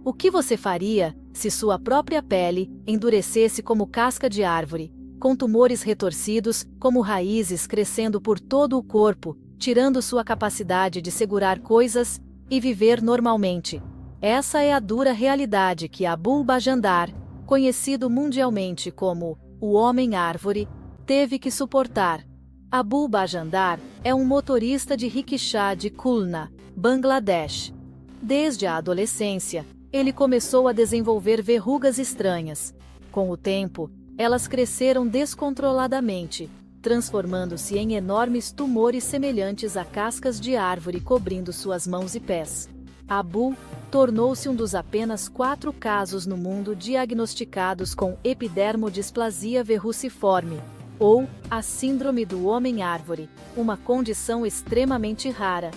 O que você faria se sua própria pele endurecesse como casca de árvore, com tumores retorcidos como raízes crescendo por todo o corpo, tirando sua capacidade de segurar coisas e viver normalmente? Essa é a dura realidade que Abu Bajandar, conhecido mundialmente como o Homem-Árvore, teve que suportar. Abu Bajandar é um motorista de rickshaw de Khulna, Bangladesh. Desde a adolescência, ele começou a desenvolver verrugas estranhas. Com o tempo, elas cresceram descontroladamente, transformando-se em enormes tumores semelhantes a cascas de árvore cobrindo suas mãos e pés. Abu tornou-se um dos apenas 4 casos no mundo diagnosticados com epidermodisplasia verruciforme, ou a síndrome do Homem-Árvore, uma condição extremamente rara.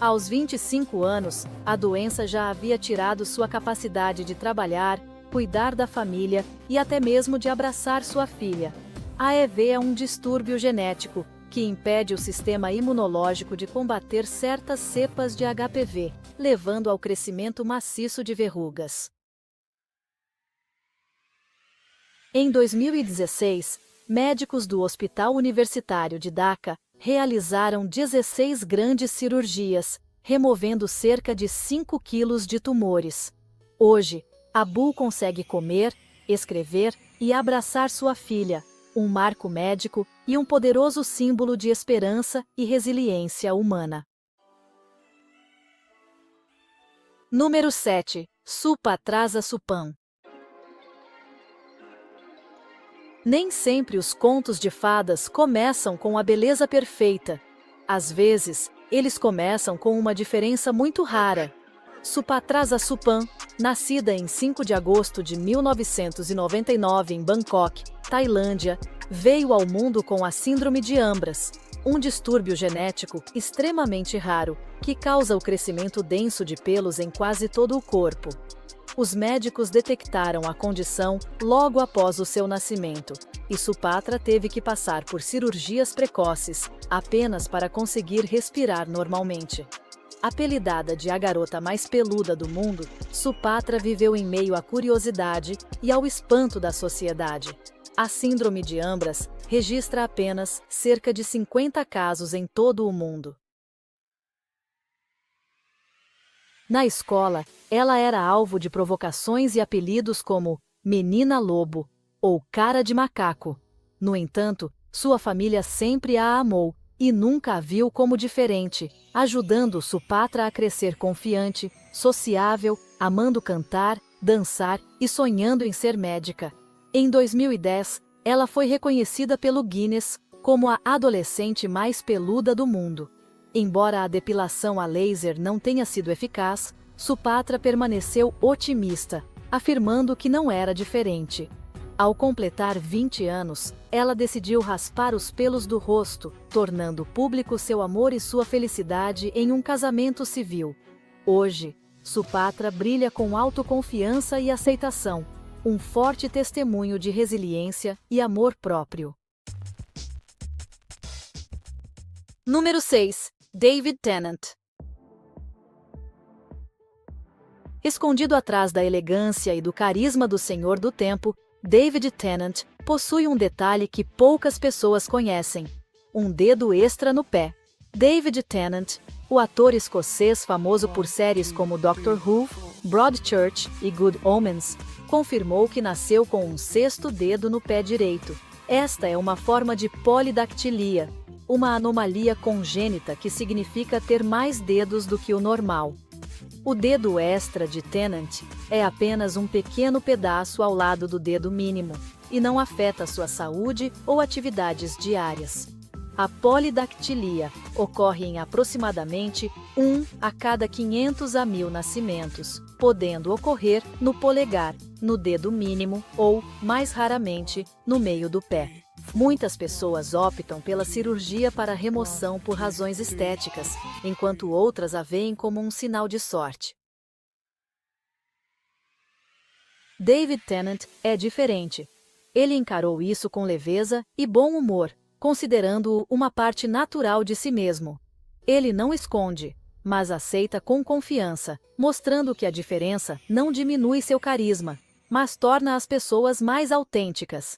Aos 25 anos, a doença já havia tirado sua capacidade de trabalhar, cuidar da família e até mesmo de abraçar sua filha. A EV é um distúrbio genético que impede o sistema imunológico de combater certas cepas de HPV, levando ao crescimento maciço de verrugas. Em 2016, médicos do Hospital Universitário de Dhaka realizaram 16 grandes cirurgias, removendo cerca de 5 quilos de tumores. Hoje, Abu consegue comer, escrever e abraçar sua filha, um marco médico e um poderoso símbolo de esperança e resiliência humana. Número 7. Supatrasa Supam. Nem sempre os contos de fadas começam com a beleza perfeita. Às vezes, eles começam com uma diferença muito rara. Supatrasa Supam, nascida em 5 de agosto de 1999 em Bangkok, Tailândia, veio ao mundo com a síndrome de Ambras, um distúrbio genético extremamente raro que causa o crescimento denso de pelos em quase todo o corpo. Os médicos detectaram a condição logo após o seu nascimento, e Supatra teve que passar por cirurgias precoces, apenas para conseguir respirar normalmente. Apelidada de a garota mais peluda do mundo, Supatra viveu em meio à curiosidade e ao espanto da sociedade. A síndrome de Ambras registra apenas cerca de 50 casos em todo o mundo. Na escola, ela era alvo de provocações e apelidos como Menina Lobo ou Cara de Macaco. No entanto, sua família sempre a amou e nunca a viu como diferente, ajudando Supatra a crescer confiante, sociável, amando cantar, dançar e sonhando em ser médica. Em 2010, ela foi reconhecida pelo Guinness como a adolescente mais peluda do mundo. Embora a depilação a laser não tenha sido eficaz, Supatra permaneceu otimista, afirmando que não era diferente. Ao completar 20 anos, ela decidiu raspar os pelos do rosto, tornando público seu amor e sua felicidade em um casamento civil. Hoje, Supatra brilha com autoconfiança e aceitação, um forte testemunho de resiliência e amor próprio. Número 6. David Tennant. Escondido atrás da elegância e do carisma do Senhor do Tempo, David Tennant possui um detalhe que poucas pessoas conhecem: um dedo extra no pé. David Tennant, o ator escocês famoso por séries como Doctor Who, Broadchurch e Good Omens, confirmou que nasceu com um sexto dedo no pé direito. Esta é uma forma de polidactilia, uma anomalia congênita que significa ter mais dedos do que o normal. O dedo extra de Tennant é apenas um pequeno pedaço ao lado do dedo mínimo, e não afeta sua saúde ou atividades diárias. A polidactilia ocorre em aproximadamente 1 a cada 500 a 1000 nascimentos, podendo ocorrer no polegar, no dedo mínimo ou, mais raramente, no meio do pé. Muitas pessoas optam pela cirurgia para remoção por razões estéticas, enquanto outras a veem como um sinal de sorte. David Tennant é diferente. Ele encarou isso com leveza e bom humor, considerando-o uma parte natural de si mesmo. Ele não esconde, mas aceita com confiança, mostrando que a diferença não diminui seu carisma, mas torna as pessoas mais autênticas.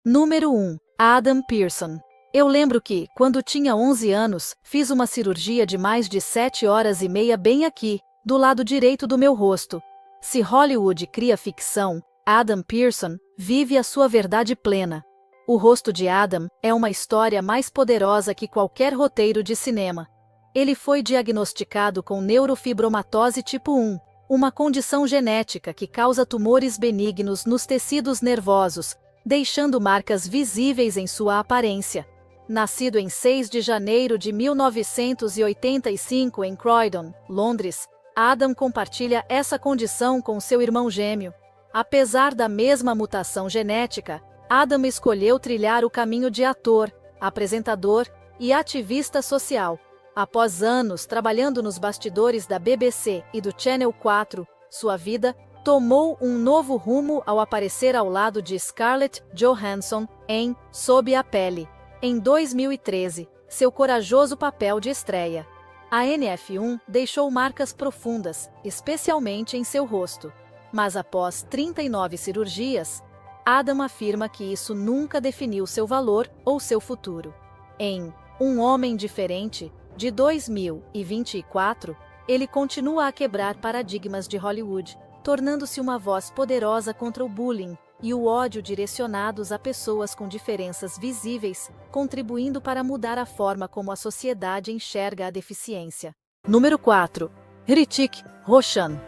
Número 1. Adam Pearson. Eu lembro que, quando tinha 11 anos, fiz uma cirurgia de mais de 7 horas e meia bem aqui, do lado direito do meu rosto. Se Hollywood cria ficção, Adam Pearson vive a sua verdade plena. O rosto de Adam é uma história mais poderosa que qualquer roteiro de cinema. Ele foi diagnosticado com neurofibromatose tipo 1, uma condição genética que causa tumores benignos nos tecidos nervosos, deixando marcas visíveis em sua aparência. Nascido em 6 de janeiro de 1985 em Croydon, Londres, Adam compartilha essa condição com seu irmão gêmeo. Apesar da mesma mutação genética, Adam escolheu trilhar o caminho de ator, apresentador e ativista social. Após anos trabalhando nos bastidores da BBC e do Channel 4, sua vida tomou um novo rumo ao aparecer ao lado de Scarlett Johansson em Sob a Pele, em 2013, seu corajoso papel de estreia. A NF1 deixou marcas profundas, especialmente em seu rosto. Mas após 39 cirurgias, Adam afirma que isso nunca definiu seu valor ou seu futuro. Em Um Homem Diferente, de 2024, ele continua a quebrar paradigmas de Hollywood, tornando-se uma voz poderosa contra o bullying e o ódio direcionados a pessoas com diferenças visíveis, contribuindo para mudar a forma como a sociedade enxerga a deficiência. Número 4. Hrithik Roshan.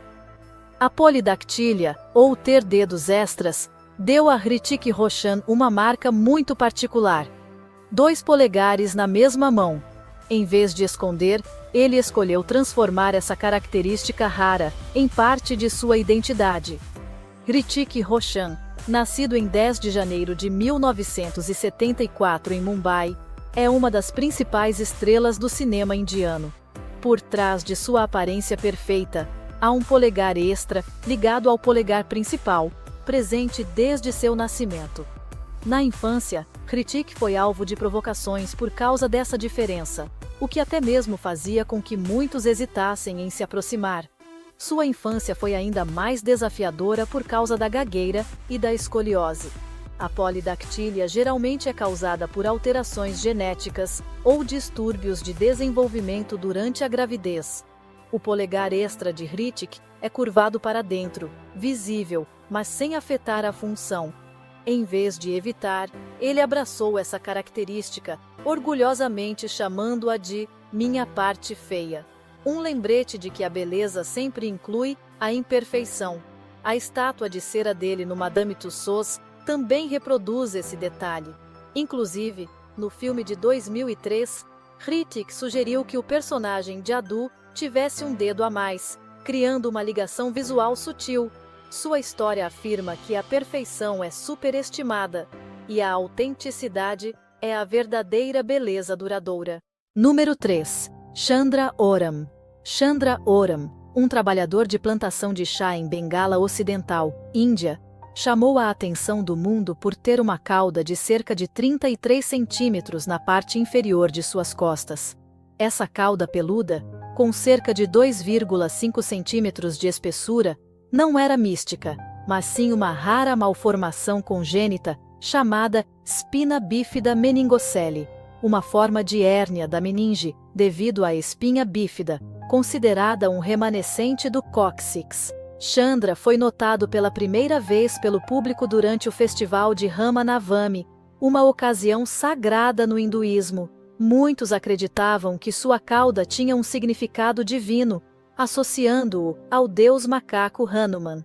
A polidactilia, ou ter dedos extras, deu a Hrithik Roshan uma marca muito particular. 2 polegares na mesma mão. Em vez de esconder, ele escolheu transformar essa característica rara em parte de sua identidade. Hrithik Roshan, nascido em 10 de janeiro de 1974 em Mumbai, é uma das principais estrelas do cinema indiano. Por trás de sua aparência perfeita, há um polegar extra ligado ao polegar principal, presente desde seu nascimento. Na infância, Hritik foi alvo de provocações por causa dessa diferença, o que até mesmo fazia com que muitos hesitassem em se aproximar. Sua infância foi ainda mais desafiadora por causa da gagueira e da escoliose. A polidactília geralmente é causada por alterações genéticas ou distúrbios de desenvolvimento durante a gravidez. O polegar extra de Hritik é curvado para dentro, visível, mas sem afetar a função. Em vez de evitar, ele abraçou essa característica, orgulhosamente chamando-a de minha parte feia. Um lembrete de que a beleza sempre inclui a imperfeição. A estátua de cera dele no Madame Tussauds também reproduz esse detalhe. Inclusive, no filme de 2003, Hritik sugeriu que o personagem Jadoo tivesse um dedo a mais, criando uma ligação visual sutil. Sua história afirma que a perfeição é superestimada e a autenticidade é a verdadeira beleza duradoura. Número 3. Chandra Oram. Chandra Oram, um trabalhador de plantação de chá em Bengala Ocidental, Índia, chamou a atenção do mundo por ter uma cauda de cerca de 33 centímetros na parte inferior de suas costas. Essa cauda peluda, com cerca de 2,5 centímetros de espessura, não era mística, mas sim uma rara malformação congênita chamada espina bífida meningocele, uma forma de hérnia da meninge devido à espinha bífida, considerada um remanescente do cóccix. Chandra foi notado pela primeira vez pelo público durante o festival de Rama Navami, uma ocasião sagrada no hinduísmo. Muitos acreditavam que sua cauda tinha um significado divino, associando-o ao deus macaco Hanuman.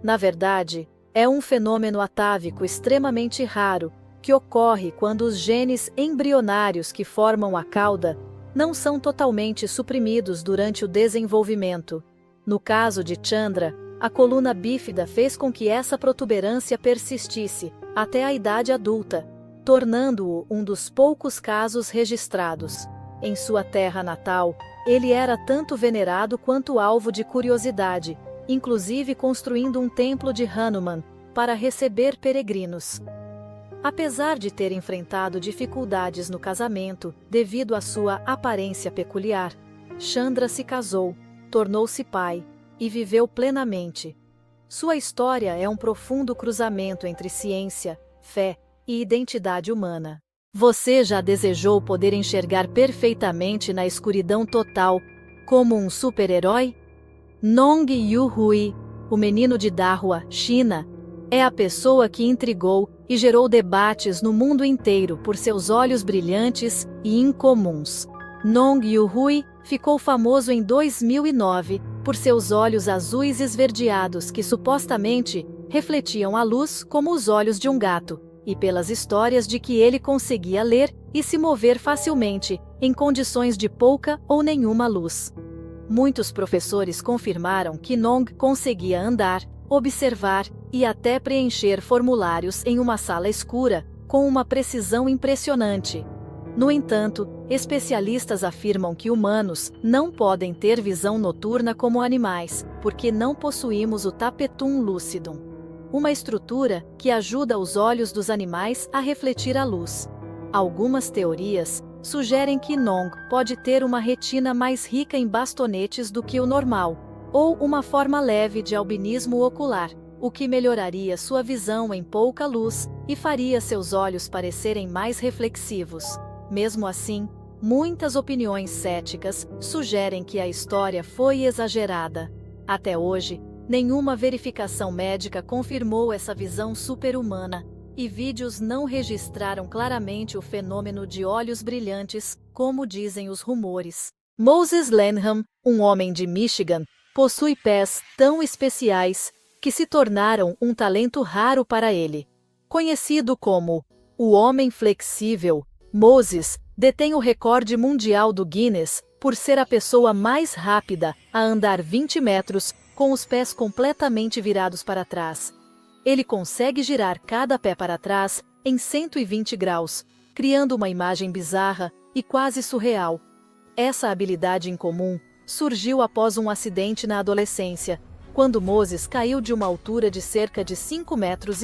Na verdade, é um fenômeno atávico extremamente raro, que ocorre quando os genes embrionários que formam a cauda não são totalmente suprimidos durante o desenvolvimento. No caso de Chandra, a coluna bífida fez com que essa protuberância persistisse até a idade adulta, tornando-o um dos poucos casos registrados. Em sua terra natal, ele era tanto venerado quanto alvo de curiosidade, inclusive construindo um templo de Hanuman para receber peregrinos. Apesar de ter enfrentado dificuldades no casamento devido à sua aparência peculiar, Chandra se casou, tornou-se pai e viveu plenamente. Sua história é um profundo cruzamento entre ciência, fé e identidade humana. Você já desejou poder enxergar perfeitamente na escuridão total, como um super-herói? Nong Yu-hui, o menino de Dahua, China, é a pessoa que intrigou e gerou debates no mundo inteiro por seus olhos brilhantes e incomuns. Nong Yu-hui ficou famoso em 2009 por seus olhos azuis esverdeados que supostamente refletiam a luz como os olhos de um gato, e pelas histórias de que ele conseguia ler e se mover facilmente em condições de pouca ou nenhuma luz. Muitos professores confirmaram que Nong conseguia andar, observar e até preencher formulários em uma sala escura, com uma precisão impressionante. No entanto, especialistas afirmam que humanos não podem ter visão noturna como animais, porque não possuímos o tapetum lucidum, uma estrutura que ajuda os olhos dos animais a refletir a luz. Algumas teorias sugerem que Nong pode ter uma retina mais rica em bastonetes do que o normal, ou uma forma leve de albinismo ocular, o que melhoraria sua visão em pouca luz e faria seus olhos parecerem mais reflexivos. Mesmo assim, muitas opiniões céticas sugerem que a história foi exagerada. Até hoje, nenhuma verificação médica confirmou essa visão super-humana, e vídeos não registraram claramente o fenômeno de olhos brilhantes, como dizem os rumores. Moses Lanham, um homem de Michigan, possui pés tão especiais que se tornaram um talento raro para ele. Conhecido como o Homem Flexível, Moses detém o recorde mundial do Guinness por ser a pessoa mais rápida a andar 20 metros com os pés completamente virados para trás. Ele consegue girar cada pé para trás em 120 graus, criando uma imagem bizarra e quase surreal. Essa habilidade incomum surgiu após um acidente na adolescência, quando Moses caiu de uma altura de cerca de 5,5 metros.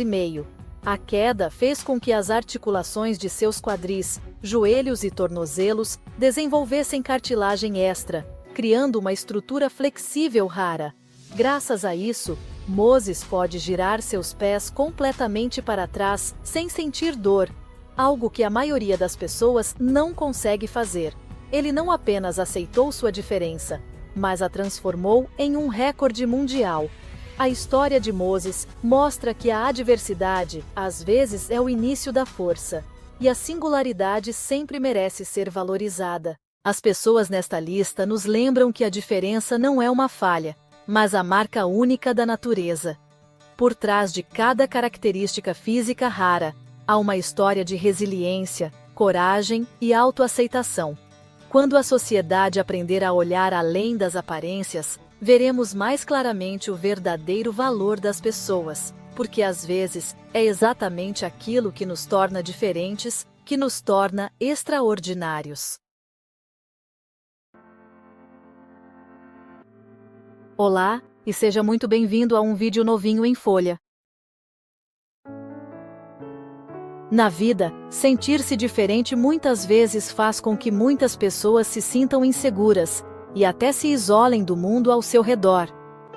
A queda fez com que as articulações de seus quadris, joelhos e tornozelos desenvolvessem cartilagem extra, criando uma estrutura flexível rara. Graças a isso, Moses pode girar seus pés completamente para trás sem sentir dor, algo que a maioria das pessoas não consegue fazer. Ele não apenas aceitou sua diferença, mas a transformou em um recorde mundial. A história de Moses mostra que a adversidade, às vezes, é o início da força, e a singularidade sempre merece ser valorizada. As pessoas nesta lista nos lembram que a diferença não é uma falha, mas a marca única da natureza. Por trás de cada característica física rara, há uma história de resiliência, coragem e autoaceitação. Quando a sociedade aprender a olhar além das aparências, veremos mais claramente o verdadeiro valor das pessoas, porque às vezes é exatamente aquilo que nos torna diferentes, que nos torna extraordinários. Olá, e seja muito bem-vindo a um vídeo novinho em folha. Na vida, sentir-se diferente muitas vezes faz com que muitas pessoas se sintam inseguras e até se isolem do mundo ao seu redor.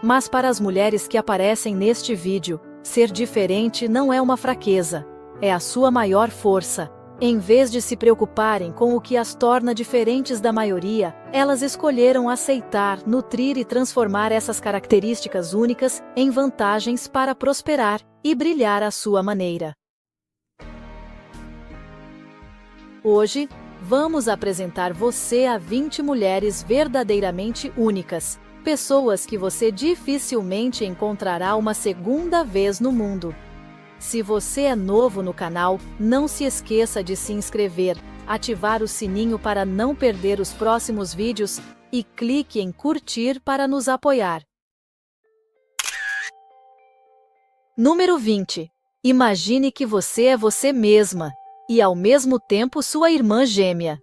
Mas para as mulheres que aparecem neste vídeo, ser diferente não é uma fraqueza, é a sua maior força. Em vez de se preocuparem com o que as torna diferentes da maioria, elas escolheram aceitar, nutrir e transformar essas características únicas em vantagens para prosperar e brilhar à sua maneira. Hoje, vamos apresentar você a 20 mulheres verdadeiramente únicas, pessoas que você dificilmente encontrará uma segunda vez no mundo. Se você é novo no canal, não se esqueça de se inscrever, ativar o sininho para não perder os próximos vídeos e clique em curtir para nos apoiar. Número 20. Imagine que você é você mesma e ao mesmo tempo sua irmã gêmea.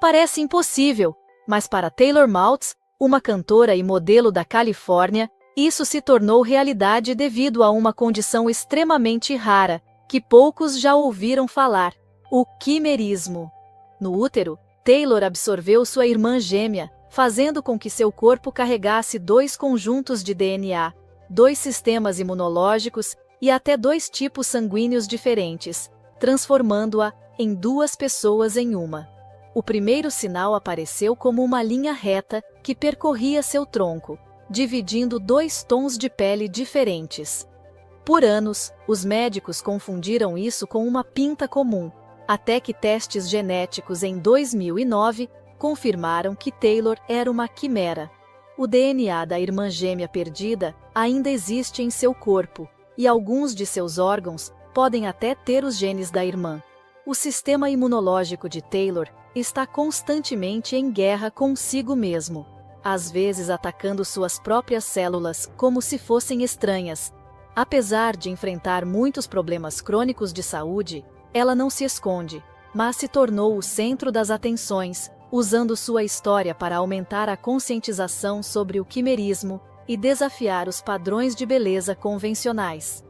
Parece impossível, mas para Taylor Moutz, uma cantora e modelo da Califórnia, isso se tornou realidade devido a uma condição extremamente rara, que poucos já ouviram falar: o quimerismo. No útero, Taylor absorveu sua irmã gêmea, fazendo com que seu corpo carregasse 2 conjuntos de DNA, 2 sistemas imunológicos e até 2 tipos sanguíneos diferentes, transformando-a em 2 pessoas em uma. O primeiro sinal apareceu como uma linha reta que percorria seu tronco, dividindo 2 tons de pele diferentes. Por anos, os médicos confundiram isso com uma pinta comum, até que testes genéticos em 2009 confirmaram que Taylor era uma quimera. O DNA da irmã gêmea perdida ainda existe em seu corpo, e alguns de seus órgãos podem até ter os genes da irmã. O sistema imunológico de Taylor está constantemente em guerra consigo mesmo, às vezes atacando suas próprias células como se fossem estranhas. Apesar de enfrentar muitos problemas crônicos de saúde, ela não se esconde, mas se tornou o centro das atenções, usando sua história para aumentar a conscientização sobre o quimerismo e desafiar os padrões de beleza convencionais.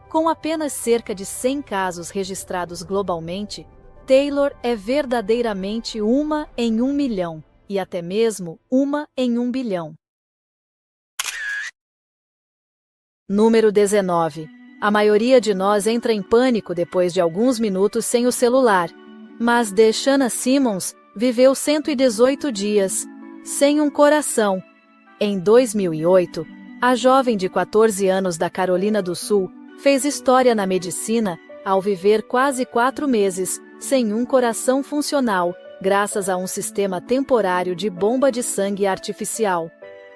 Com apenas cerca de 100 casos registrados globalmente, Taylor é verdadeiramente uma em 1 milhão, e até mesmo uma em 1 bilhão. Número 19. A maioria de nós entra em pânico depois de alguns minutos sem o celular, mas Deshanna Simmons viveu 118 dias sem um coração. Em 2008, a jovem de 14 anos da Carolina do Sul fez história na medicina ao viver quase 4 meses sem um coração funcional, graças a um sistema temporário de bomba de sangue artificial.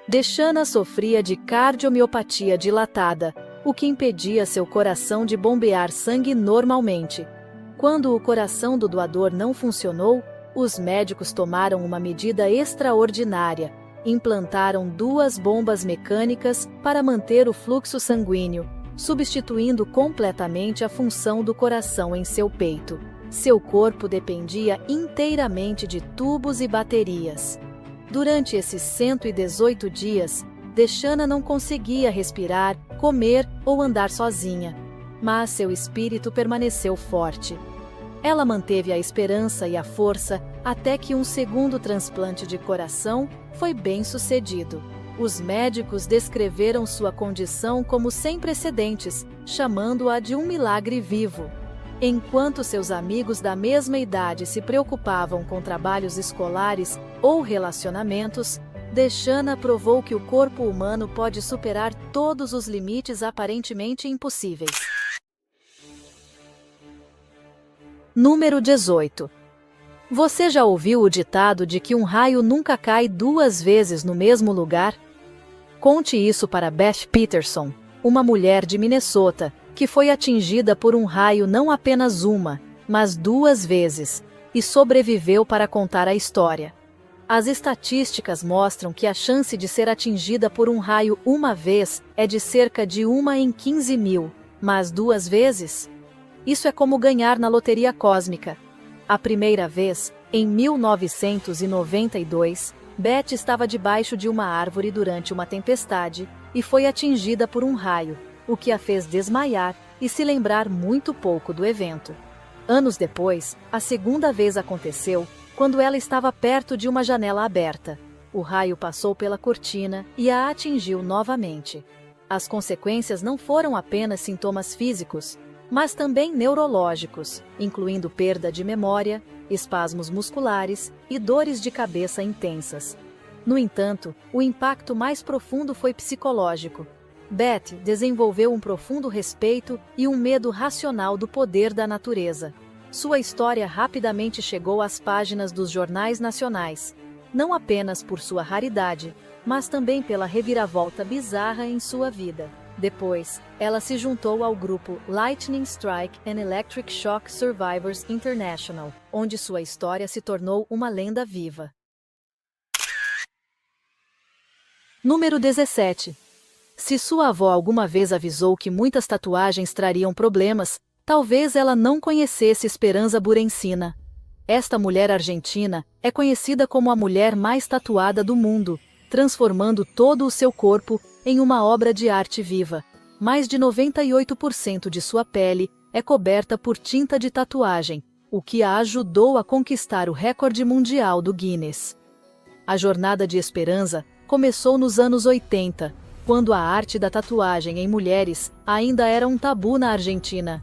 Deshanna sofria de cardiomiopatia dilatada, o que impedia seu coração de bombear sangue normalmente. Quando o coração do doador não funcionou, os médicos tomaram uma medida extraordinária. Implantaram 2 bombas mecânicas para manter o fluxo sanguíneo, substituindo completamente a função do coração em seu peito. Seu corpo dependia inteiramente de tubos e baterias. Durante esses 118 dias, Deshana não conseguia respirar, comer ou andar sozinha. Mas seu espírito permaneceu forte. Ela manteve a esperança e a força até que um segundo transplante de coração foi bem-sucedido. Os médicos descreveram sua condição como sem precedentes, chamando-a de um milagre vivo. Enquanto seus amigos da mesma idade se preocupavam com trabalhos escolares ou relacionamentos, Deshana provou que o corpo humano pode superar todos os limites aparentemente impossíveis. Número 18. Você já ouviu o ditado de que um raio nunca cai duas vezes no mesmo lugar? Conte isso para Beth Peterson, uma mulher de Minnesota, que foi atingida por um raio não apenas uma, mas duas vezes, e sobreviveu para contar a história. As estatísticas mostram que a chance de ser atingida por um raio uma vez é de cerca de 1 em 15.000, mas duas vezes? Isso é como ganhar na loteria cósmica. A primeira vez, em 1992, Beth estava debaixo de uma árvore durante uma tempestade e foi atingida por um raio, o que a fez desmaiar e se lembrar muito pouco do evento. Anos depois, a segunda vez aconteceu quando ela estava perto de uma janela aberta. O raio passou pela cortina e a atingiu novamente. As consequências não foram apenas sintomas físicos, mas também neurológicos, incluindo perda de memória, espasmos musculares e dores de cabeça intensas. No entanto, o impacto mais profundo foi psicológico. Beth desenvolveu um profundo respeito e um medo racional do poder da natureza. Sua história rapidamente chegou às páginas dos jornais nacionais, não apenas por sua raridade, mas também pela reviravolta bizarra em sua vida. Depois, ela se juntou ao grupo Lightning Strike and Electric Shock Survivors International, onde sua história se tornou uma lenda viva. Número 17. Se sua avó alguma vez avisou que muitas tatuagens trariam problemas, talvez ela não conhecesse Esperanza Burencina. Esta mulher argentina é conhecida como a mulher mais tatuada do mundo, transformando todo o seu corpo em uma obra de arte viva. Mais de 98% de sua pele é coberta por tinta de tatuagem, o que a ajudou a conquistar o recorde mundial do Guinness. A jornada de Esperanza começou nos anos 80, quando a arte da tatuagem em mulheres ainda era um tabu na Argentina.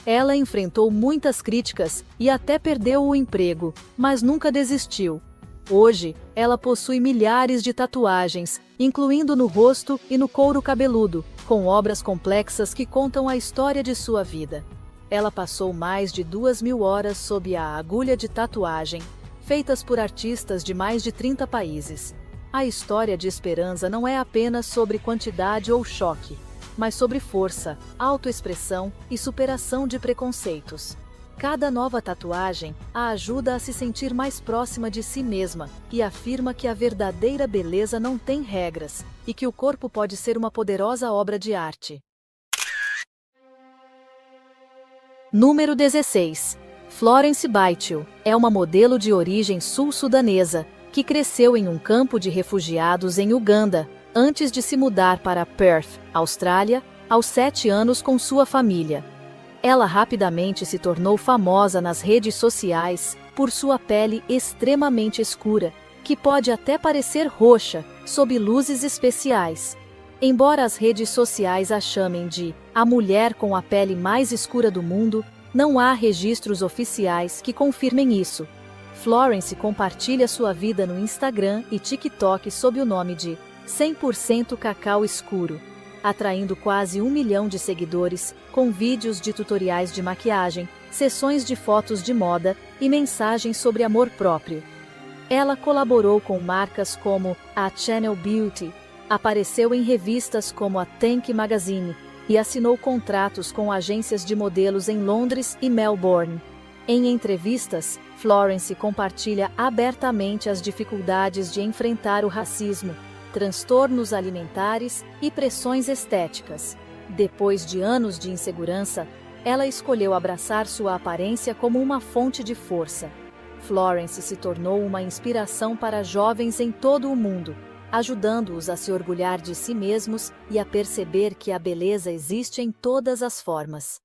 Ela enfrentou muitas críticas e até perdeu o emprego, mas nunca desistiu. Hoje, ela possui milhares de tatuagens, incluindo no rosto e no couro cabeludo, com obras complexas que contam a história de sua vida. Ela passou mais de 2.000 horas sob a agulha de tatuagem, feitas por artistas de mais de 30 países. A história de Esperanza não é apenas sobre quantidade ou choque, mas sobre força, autoexpressão e superação de preconceitos. Cada nova tatuagem a ajuda a se sentir mais próxima de si mesma e afirma que a verdadeira beleza não tem regras e que o corpo pode ser uma poderosa obra de arte. Número 16. Florence Baitiou é uma modelo de origem sul-sudanesa que cresceu em um campo de refugiados em Uganda, antes de se mudar para Perth, Austrália, aos 7 anos com sua família. Ela rapidamente se tornou famosa nas redes sociais por sua pele extremamente escura, que pode até parecer roxa, sob luzes especiais. Embora as redes sociais a chamem de a mulher com a pele mais escura do mundo, não há registros oficiais que confirmem isso. Florence compartilha sua vida no Instagram e TikTok sob o nome de 100% Cacau Escuro, atraindo quase 1 milhão de seguidores, com vídeos de tutoriais de maquiagem, sessões de fotos de moda e mensagens sobre amor próprio. Ela colaborou com marcas como a Channel Beauty, apareceu em revistas como a Tank Magazine e assinou contratos com agências de modelos em Londres e Melbourne. Em entrevistas, Florence compartilha abertamente as dificuldades de enfrentar o racismo, transtornos alimentares e pressões estéticas. Depois de anos de insegurança, ela escolheu abraçar sua aparência como uma fonte de força. Florence se tornou uma inspiração para jovens em todo o mundo, ajudando-os a se orgulhar de si mesmos e a perceber que a beleza existe em todas as formas.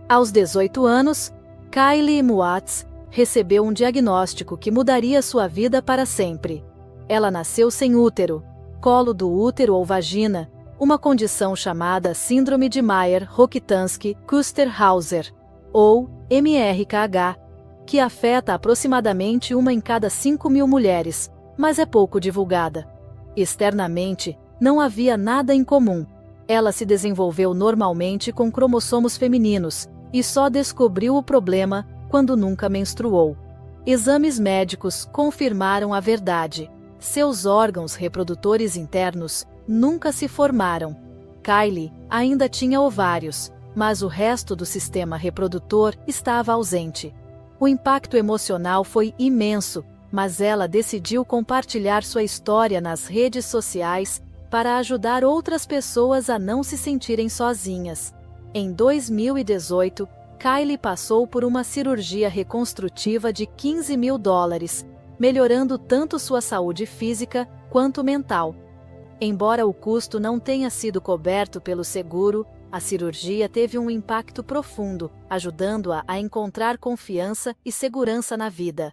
Aos 18 anos, Kylie Moatz recebeu um diagnóstico que mudaria sua vida para sempre. Ela nasceu sem útero, colo do útero ou vagina, uma condição chamada Síndrome de Mayer-Rokitansky-Kuster-Hauser, ou MRKH, que afeta aproximadamente 1 em cada 5.000 mulheres, mas é pouco divulgada. Externamente, não havia nada em comum. Ela se desenvolveu normalmente com cromossomos femininos e só descobriu o problema quando nunca menstruou. Exames médicos confirmaram a verdade. Seus órgãos reprodutores internos nunca se formaram. Kylie ainda tinha ovários, mas o resto do sistema reprodutor estava ausente. O impacto emocional foi imenso, mas ela decidiu compartilhar sua história nas redes sociais para ajudar outras pessoas a não se sentirem sozinhas. Em 2018, Kylie passou por uma cirurgia reconstrutiva de $15.000, melhorando tanto sua saúde física quanto mental. Embora o custo não tenha sido coberto pelo seguro, a cirurgia teve um impacto profundo, ajudando-a a encontrar confiança e segurança na vida.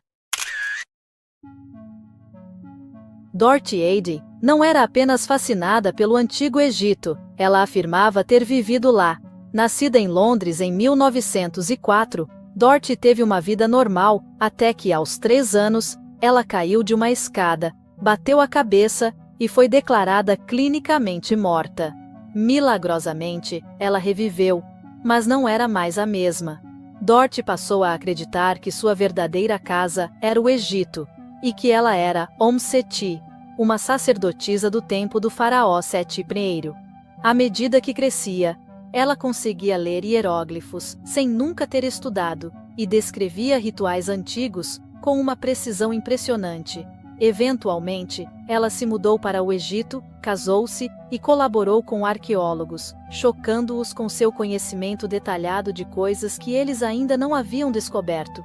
Dorothy Eide não era apenas fascinada pelo Antigo Egito, ela afirmava ter vivido lá. Nascida em Londres em 1904, Dorothy teve uma vida normal, até que aos 3 anos, ela caiu de uma escada, bateu a cabeça e foi declarada clinicamente morta. Milagrosamente, ela reviveu, mas não era mais a mesma. Dorothy passou a acreditar que sua verdadeira casa era o Egito, e que ela era Om-Seti, uma sacerdotisa do templo do faraó Seti I. À medida que crescia, ela conseguia ler hieróglifos sem nunca ter estudado e descrevia rituais antigos com uma precisão impressionante. Eventualmente, ela se mudou para o Egito, casou-se e colaborou com arqueólogos, chocando-os com seu conhecimento detalhado de coisas que eles ainda não haviam descoberto.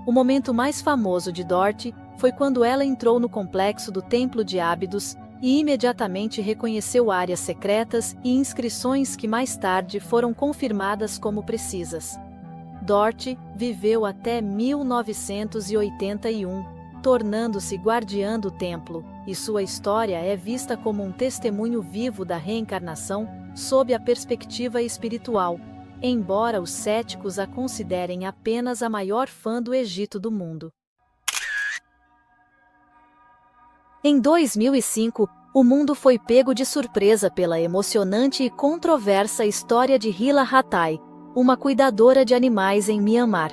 O momento mais famoso de Dorothy foi quando ela entrou no complexo do Templo de Ábidos e imediatamente reconheceu áreas secretas e inscrições que mais tarde foram confirmadas como precisas. Dorothy viveu até 1981, tornando-se guardiã do templo, e sua história é vista como um testemunho vivo da reencarnação sob a perspectiva espiritual, embora os céticos a considerem apenas a maior fã do Egito do mundo. Em 2005, o mundo foi pego de surpresa pela emocionante e controversa história de Hila Hathai, uma cuidadora de animais em Myanmar.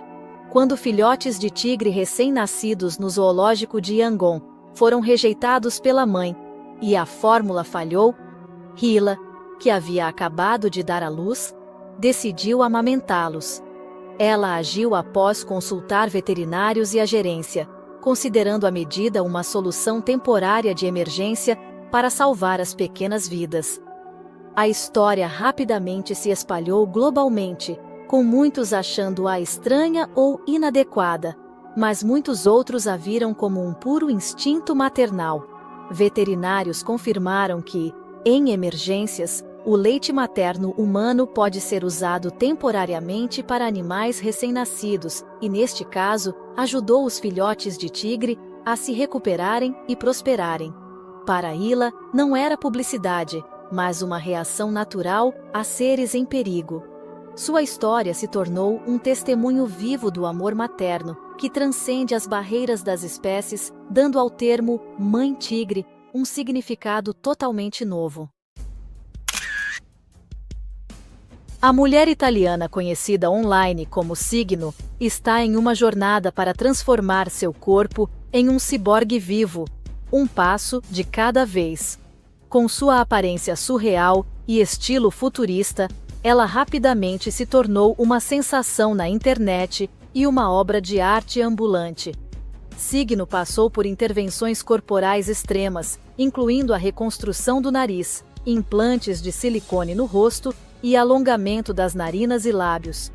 Quando filhotes de tigre recém-nascidos no zoológico de Yangon foram rejeitados pela mãe e a fórmula falhou, Hila, que havia acabado de dar à luz, decidiu amamentá-los. Ela agiu após consultar veterinários e a gerência, considerando a medida uma solução temporária de emergência para salvar as pequenas vidas. A história rapidamente se espalhou globalmente, com muitos achando-a estranha ou inadequada, mas muitos outros a viram como um puro instinto maternal. Veterinários confirmaram que, em emergências, o leite materno humano pode ser usado temporariamente para animais recém-nascidos e, neste caso, ajudou os filhotes de tigre a se recuperarem e prosperarem. Para Hila, não era publicidade, mas uma reação natural a seres em perigo. Sua história se tornou um testemunho vivo do amor materno, que transcende as barreiras das espécies, dando ao termo Mãe Tigre um significado totalmente novo. A mulher italiana conhecida online como Signo está em uma jornada para transformar seu corpo em um ciborgue vivo, um passo de cada vez. Com sua aparência surreal e estilo futurista, ela rapidamente se tornou uma sensação na internet e uma obra de arte ambulante. Signo passou por intervenções corporais extremas, incluindo a reconstrução do nariz, implantes de silicone no rosto e alongamento das narinas e lábios.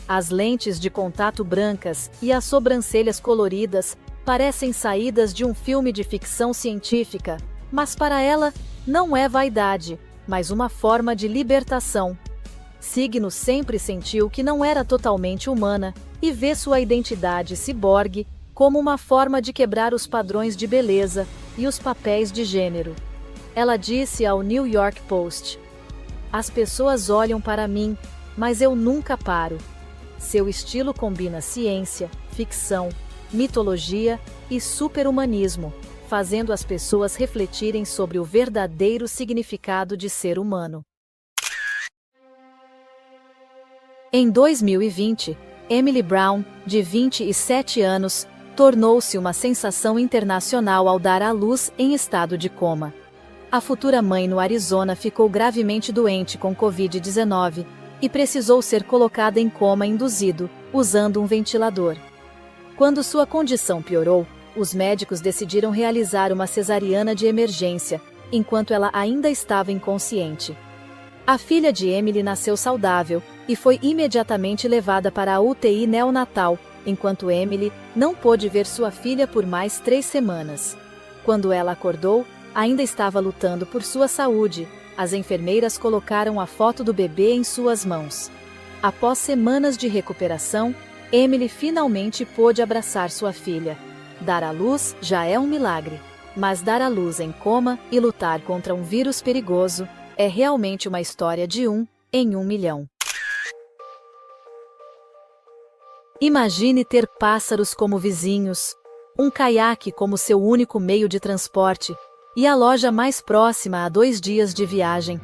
As lentes de contato brancas e as sobrancelhas coloridas parecem saídas de um filme de ficção científica, mas para ela não é vaidade, mas uma forma de libertação. Signo sempre sentiu que não era totalmente humana e vê sua identidade ciborgue como uma forma de quebrar os padrões de beleza e os papéis de gênero. Ela disse ao New York Post: "As pessoas olham para mim, mas eu nunca paro." Seu estilo combina ciência, ficção, mitologia e superhumanismo, fazendo as pessoas refletirem sobre o verdadeiro significado de ser humano. Em 2020, Emily Brown, de 27 anos, tornou-se uma sensação internacional ao dar à luz em estado de coma. A futura mãe no Arizona ficou gravemente doente com Covid-19 e precisou ser colocada em coma induzido, usando um ventilador. Quando sua condição piorou, os médicos decidiram realizar uma cesariana de emergência, enquanto ela ainda estava inconsciente. A filha de Emily nasceu saudável e foi imediatamente levada para a UTI neonatal, enquanto Emily não pôde ver sua filha por mais 3 semanas. Quando ela acordou, ainda estava lutando por sua saúde. As enfermeiras colocaram a foto do bebê em suas mãos. Após semanas de recuperação, Emily finalmente pôde abraçar sua filha. Dar à luz já é um milagre, mas dar à luz em coma e lutar contra um vírus perigoso é realmente uma história de 1 em 1 milhão. Imagine ter pássaros como vizinhos, um caiaque como seu único meio de transporte, e a loja mais próxima a 2 dias de viagem.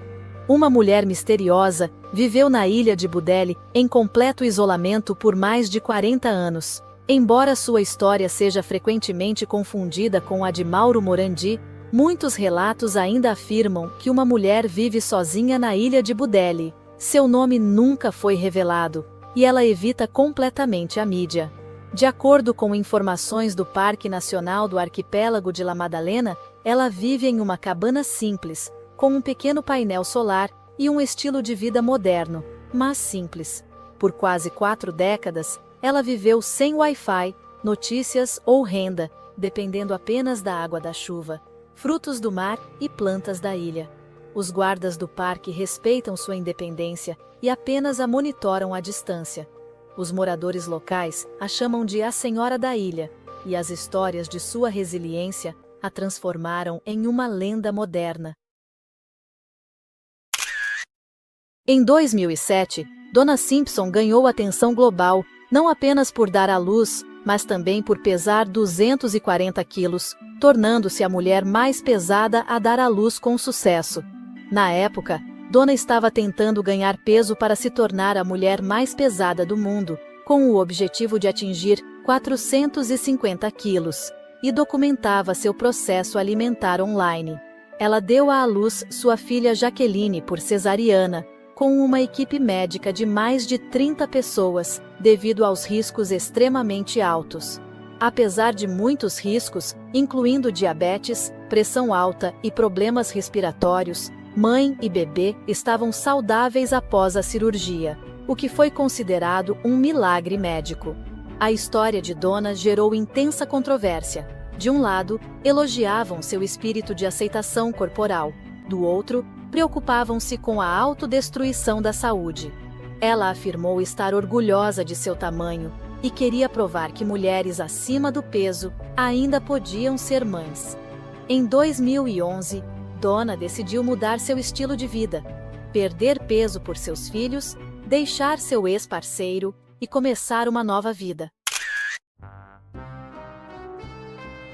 Uma mulher misteriosa viveu na ilha de Budeli em completo isolamento por mais de 40 anos. Embora sua história seja frequentemente confundida com a de Mauro Morandi, muitos relatos ainda afirmam que uma mulher vive sozinha na ilha de Budeli. Seu nome nunca foi revelado, e ela evita completamente a mídia. De acordo com informações do Parque Nacional do Arquipélago de La Madalena, ela vive em uma cabana simples, com um pequeno painel solar e um estilo de vida moderno, mas simples. Por quase 4 décadas, ela viveu sem Wi-Fi, notícias ou renda, dependendo apenas da água da chuva, frutos do mar e plantas da ilha. Os guardas do parque respeitam sua independência e apenas a monitoram à distância. Os moradores locais a chamam de a Senhora da Ilha, e as histórias de sua resiliência a transformaram em uma lenda moderna. Em 2007, Donna Simpson ganhou atenção global, não apenas por dar à luz, mas também por pesar 240 quilos, tornando-se a mulher mais pesada a dar à luz com sucesso. Na época, Donna estava tentando ganhar peso para se tornar a mulher mais pesada do mundo, com o objetivo de atingir 450 quilos, e documentava seu processo alimentar online. Ela deu à luz sua filha Jaqueline por cesariana, com uma equipe médica de mais de 30 pessoas, devido aos riscos extremamente altos. Apesar de muitos riscos, incluindo diabetes, pressão alta e problemas respiratórios, mãe e bebê estavam saudáveis após a cirurgia, o que foi considerado um milagre médico. A história de Donna gerou intensa controvérsia. De um lado, elogiavam seu espírito de aceitação corporal. Do outro, preocupavam-se com a autodestruição da saúde. Ela afirmou estar orgulhosa de seu tamanho e queria provar que mulheres acima do peso ainda podiam ser mães. Em 2011, Donna decidiu mudar seu estilo de vida, perder peso por seus filhos, deixar seu ex-parceiro e começar uma nova vida.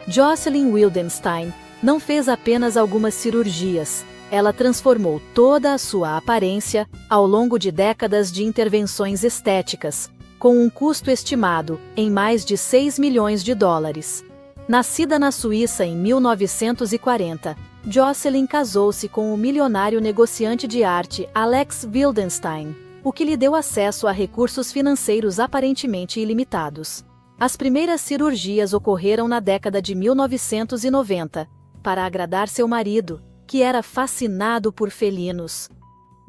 Jocelyn Wildenstein não fez apenas algumas cirurgias, ela transformou toda a sua aparência ao longo de décadas de intervenções estéticas, com um custo estimado em mais de 6 milhões de dólares. Nascida na Suíça em 1940, Jocelyn casou-se com o milionário negociante de arte Alex Wildenstein, o que lhe deu acesso a recursos financeiros aparentemente ilimitados. As primeiras cirurgias ocorreram na década de 1990, para agradar seu marido, que era fascinado por felinos.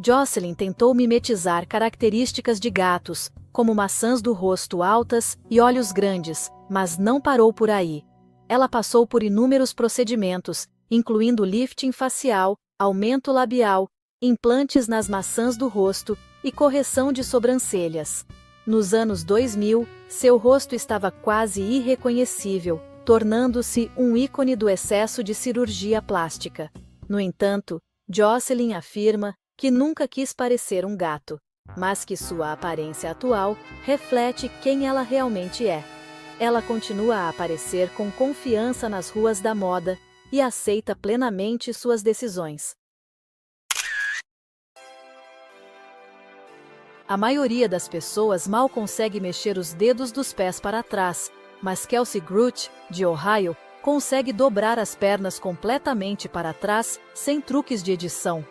Jocelyn tentou mimetizar características de gatos, como maçãs do rosto altas e olhos grandes, mas não parou por aí. Ela passou por inúmeros procedimentos, incluindo lifting facial, aumento labial, implantes nas maçãs do rosto e correção de sobrancelhas. Nos anos 2000, seu rosto estava quase irreconhecível, tornando-se um ícone do excesso de cirurgia plástica. No entanto, Jocelyn afirma que nunca quis parecer um gato, mas que sua aparência atual reflete quem ela realmente é. Ela continua a aparecer com confiança nas ruas da moda e aceita plenamente suas decisões. A maioria das pessoas mal consegue mexer os dedos dos pés para trás, mas Kelsey Groot, de Ohio, consegue dobrar as pernas completamente para trás sem truques de edição.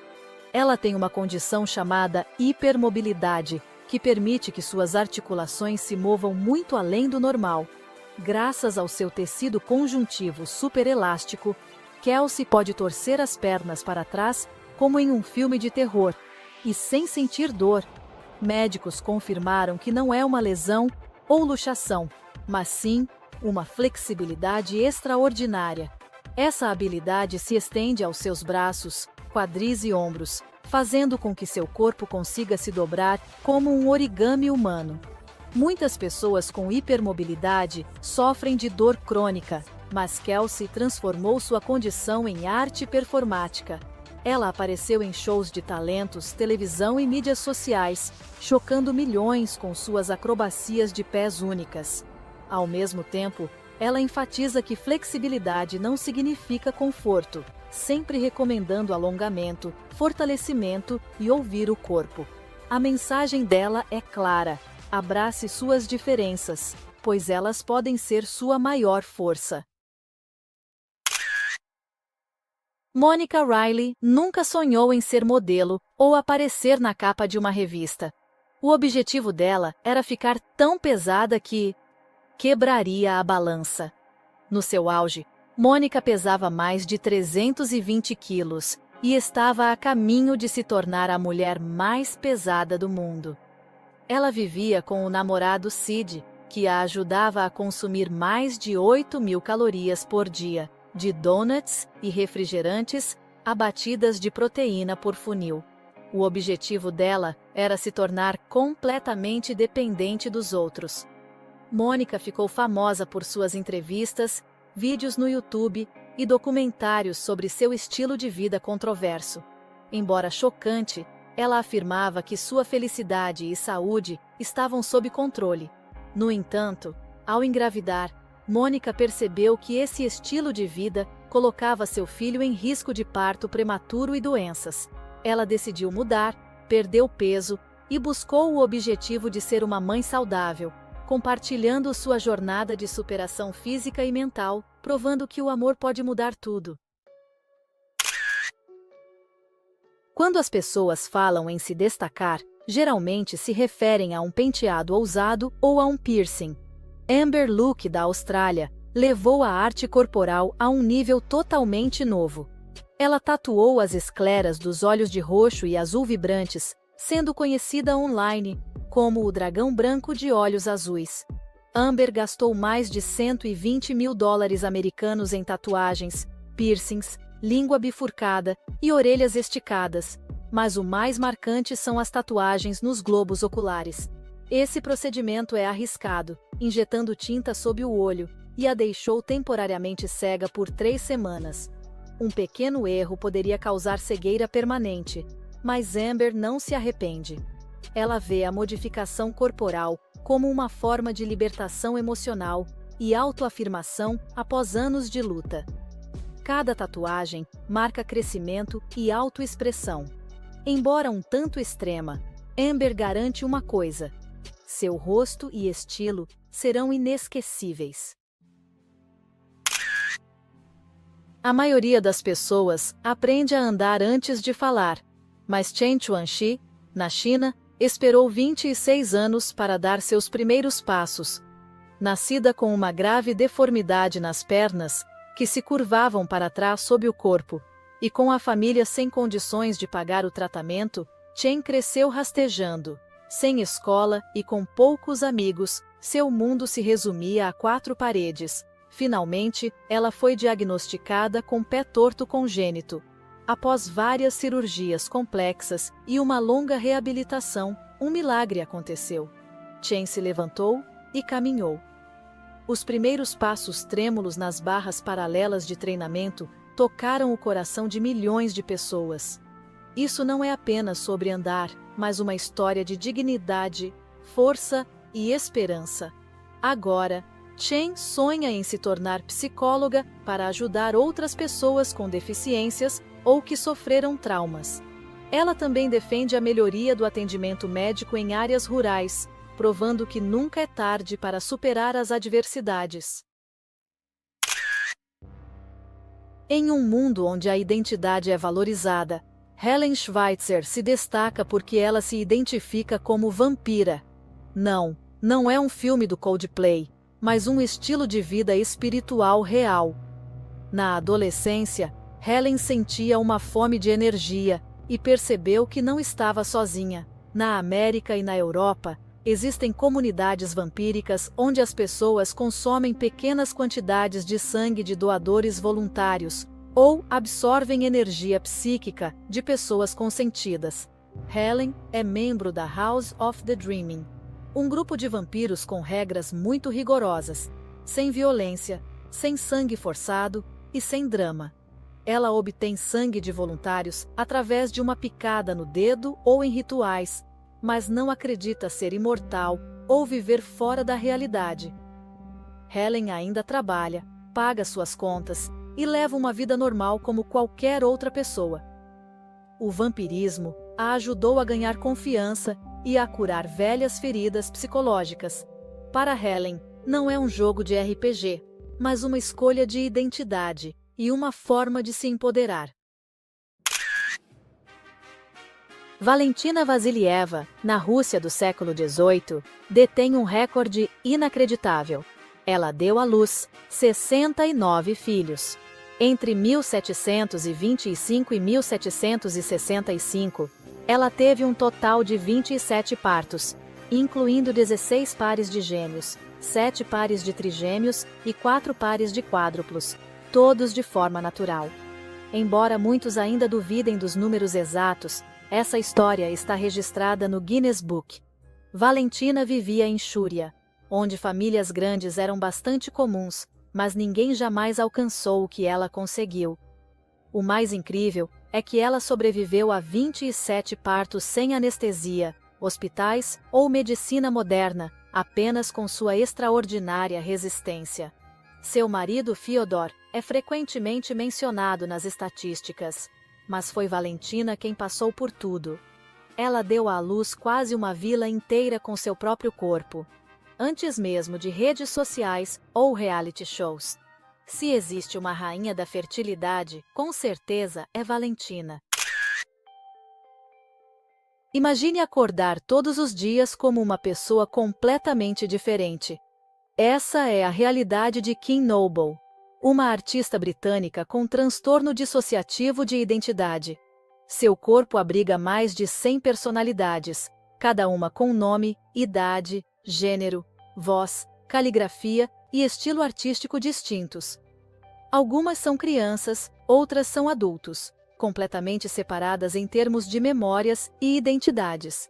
Ela tem uma condição chamada hipermobilidade, que permite que suas articulações se movam muito além do normal. Graças ao seu tecido conjuntivo superelástico, Kelsey pode torcer as pernas para trás como em um filme de terror, e sem sentir dor. Médicos confirmaram que não é uma lesão ou luxação, mas sim uma flexibilidade extraordinária. Essa habilidade se estende aos seus braços, quadris e ombros, fazendo com que seu corpo consiga se dobrar como um origami humano. Muitas pessoas com hipermobilidade sofrem de dor crônica, mas Kelsey transformou sua condição em arte performática. Ela apareceu em shows de talentos, televisão e mídias sociais, chocando milhões com suas acrobacias de pés únicas. Ao mesmo tempo, ela enfatiza que flexibilidade não significa conforto, sempre recomendando alongamento, fortalecimento e ouvir o corpo. A mensagem dela é clara: abrace suas diferenças, pois elas podem ser sua maior força. Monica Riley nunca sonhou em ser modelo ou aparecer na capa de uma revista. O objetivo dela era ficar tão pesada que quebraria a balança. No seu auge, Monica pesava mais de 320 quilos e estava a caminho de se tornar a mulher mais pesada do mundo. Ela vivia com o namorado Sid, que a ajudava a consumir mais de 8.000 calorias por dia, de donuts e refrigerantes a batidas de proteína por funil. O objetivo dela era se tornar completamente dependente dos outros. Monica ficou famosa por suas entrevistas, vídeos no YouTube e documentários sobre seu estilo de vida controverso. Embora chocante, ela afirmava que sua felicidade e saúde estavam sob controle. No entanto, ao engravidar, Monica percebeu que esse estilo de vida colocava seu filho em risco de parto prematuro e doenças. Ela decidiu mudar, perdeu peso e buscou o objetivo de ser uma mãe saudável, compartilhando sua jornada de superação física e mental, provando que o amor pode mudar tudo. Quando as pessoas falam em se destacar, geralmente se referem a um penteado ousado ou a um piercing. Amber Luke, da Austrália, levou a arte corporal a um nível totalmente novo. Ela tatuou as escleras dos olhos de roxo e azul vibrantes, sendo conhecida online como o dragão branco de olhos azuis. Amber gastou mais de 120 mil dólares americanos em tatuagens, piercings, língua bifurcada e orelhas esticadas, mas o mais marcante são as tatuagens nos globos oculares. Esse procedimento é arriscado, injetando tinta sob o olho, e a deixou temporariamente cega por 3 semanas. Um pequeno erro poderia causar cegueira permanente, mas Amber não se arrepende. Ela vê a modificação corporal como uma forma de libertação emocional e autoafirmação após anos de luta. Cada tatuagem marca crescimento e autoexpressão. Embora um tanto extrema, Amber garante uma coisa: seu rosto e estilo serão inesquecíveis. A maioria das pessoas aprende a andar antes de falar, mas Chen Chuanxi, na China, esperou 26 anos para dar seus primeiros passos. Nascida com uma grave deformidade nas pernas, que se curvavam para trás sob o corpo, E com a família sem condições de pagar o tratamento, Chen cresceu rastejando. Sem escola e com poucos amigos, seu mundo se resumia a 4 paredes. Finalmente, ela foi diagnosticada com pé torto congênito. Após várias cirurgias complexas e uma longa reabilitação, um milagre aconteceu. Chen se levantou e caminhou. Os primeiros passos trêmulos nas barras paralelas de treinamento tocaram o coração de milhões de pessoas. Isso não é apenas sobre andar, mas uma história de dignidade, força e esperança. Agora, Chen sonha em se tornar psicóloga para ajudar outras pessoas com deficiências ou que sofreram traumas. Ela também defende a melhoria do atendimento médico em áreas rurais, provando que nunca é tarde para superar as adversidades. Em um mundo onde a identidade é valorizada, Helen Schweitzer se destaca porque ela se identifica como vampira. Não é um filme do Coldplay, mas um estilo de vida espiritual real. Na adolescência, Helen sentia uma fome de energia e percebeu que não estava sozinha. Na América e na Europa, existem comunidades vampíricas onde as pessoas consomem pequenas quantidades de sangue de doadores voluntários ou absorvem energia psíquica de pessoas consentidas. Helen é membro da House of the Dreaming, um grupo de vampiros com regras muito rigorosas, sem violência, sem sangue forçado e sem drama. Ela obtém sangue de voluntários através de uma picada no dedo ou em rituais, mas não acredita ser imortal ou viver fora da realidade. Helen ainda trabalha, paga suas contas e leva uma vida normal como qualquer outra pessoa. O vampirismo a ajudou a ganhar confiança e a curar velhas feridas psicológicas. Para Helen, não é um jogo de RPG, mas uma escolha de identidade e uma forma de se empoderar. Valentina Vassilieva, na Rússia do século XVIII, detém um recorde inacreditável. Ela deu à luz 69 filhos. Entre 1725 e 1765, ela teve um total de 27 partos, incluindo 16 pares de gêmeos, 7 pares de trigêmeos e 4 pares de quádruplos, todos de forma natural. Embora muitos ainda duvidem dos números exatos, essa história está registrada no Guinness Book. Valentina vivia em Xúria, onde famílias grandes eram bastante comuns, mas ninguém jamais alcançou o que ela conseguiu. O mais incrível é que ela sobreviveu a 27 partos sem anestesia, hospitais ou medicina moderna, apenas com sua extraordinária resistência. Seu marido Fyodor é frequentemente mencionado nas estatísticas, mas foi Valentina quem passou por tudo. Ela deu à luz quase uma vila inteira com seu próprio corpo, antes mesmo de redes sociais ou reality shows. Se existe uma rainha da fertilidade, com certeza é Valentina. Imagine acordar todos os dias como uma pessoa completamente diferente. Essa é a realidade de Kim Noble, uma artista britânica com transtorno dissociativo de identidade. Seu corpo abriga mais de 100 personalidades, cada uma com nome, idade, gênero, voz, caligrafia e estilo artístico distintos. Algumas são crianças, outras são adultos, completamente separadas em termos de memórias e identidades.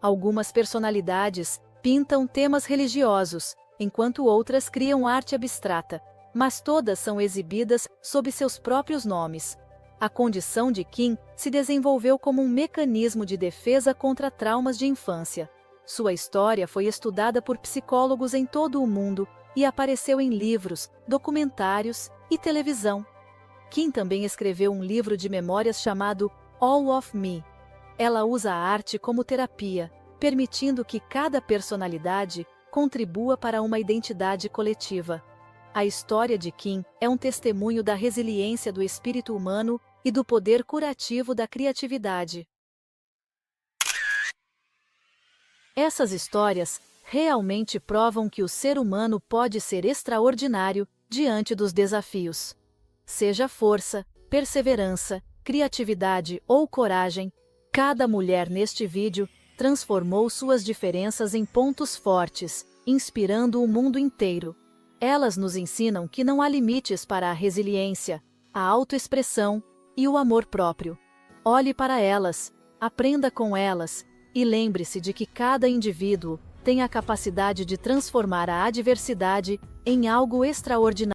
Algumas personalidades pintam temas religiosos, enquanto outras criam arte abstrata, mas todas são exibidas sob seus próprios nomes. A condição de Kim se desenvolveu como um mecanismo de defesa contra traumas de infância. Sua história foi estudada por psicólogos em todo o mundo e apareceu em livros, documentários e televisão. Kim também escreveu um livro de memórias chamado All of Me. Ela usa a arte como terapia, permitindo que cada personalidade contribua para uma identidade coletiva. A história de Kim é um testemunho da resiliência do espírito humano e do poder curativo da criatividade. Essas histórias realmente provam que o ser humano pode ser extraordinário diante dos desafios. Seja força, perseverança criatividade ou coragem, cada mulher neste vídeo transformou suas diferenças em pontos fortes, inspirando o mundo inteiro. Elas nos ensinam que não há limites para a resiliência, a autoexpressão e o amor próprio. Olhe para elas, aprenda com elas e lembre-se de que cada indivíduo tem a capacidade de transformar a adversidade em algo extraordinário.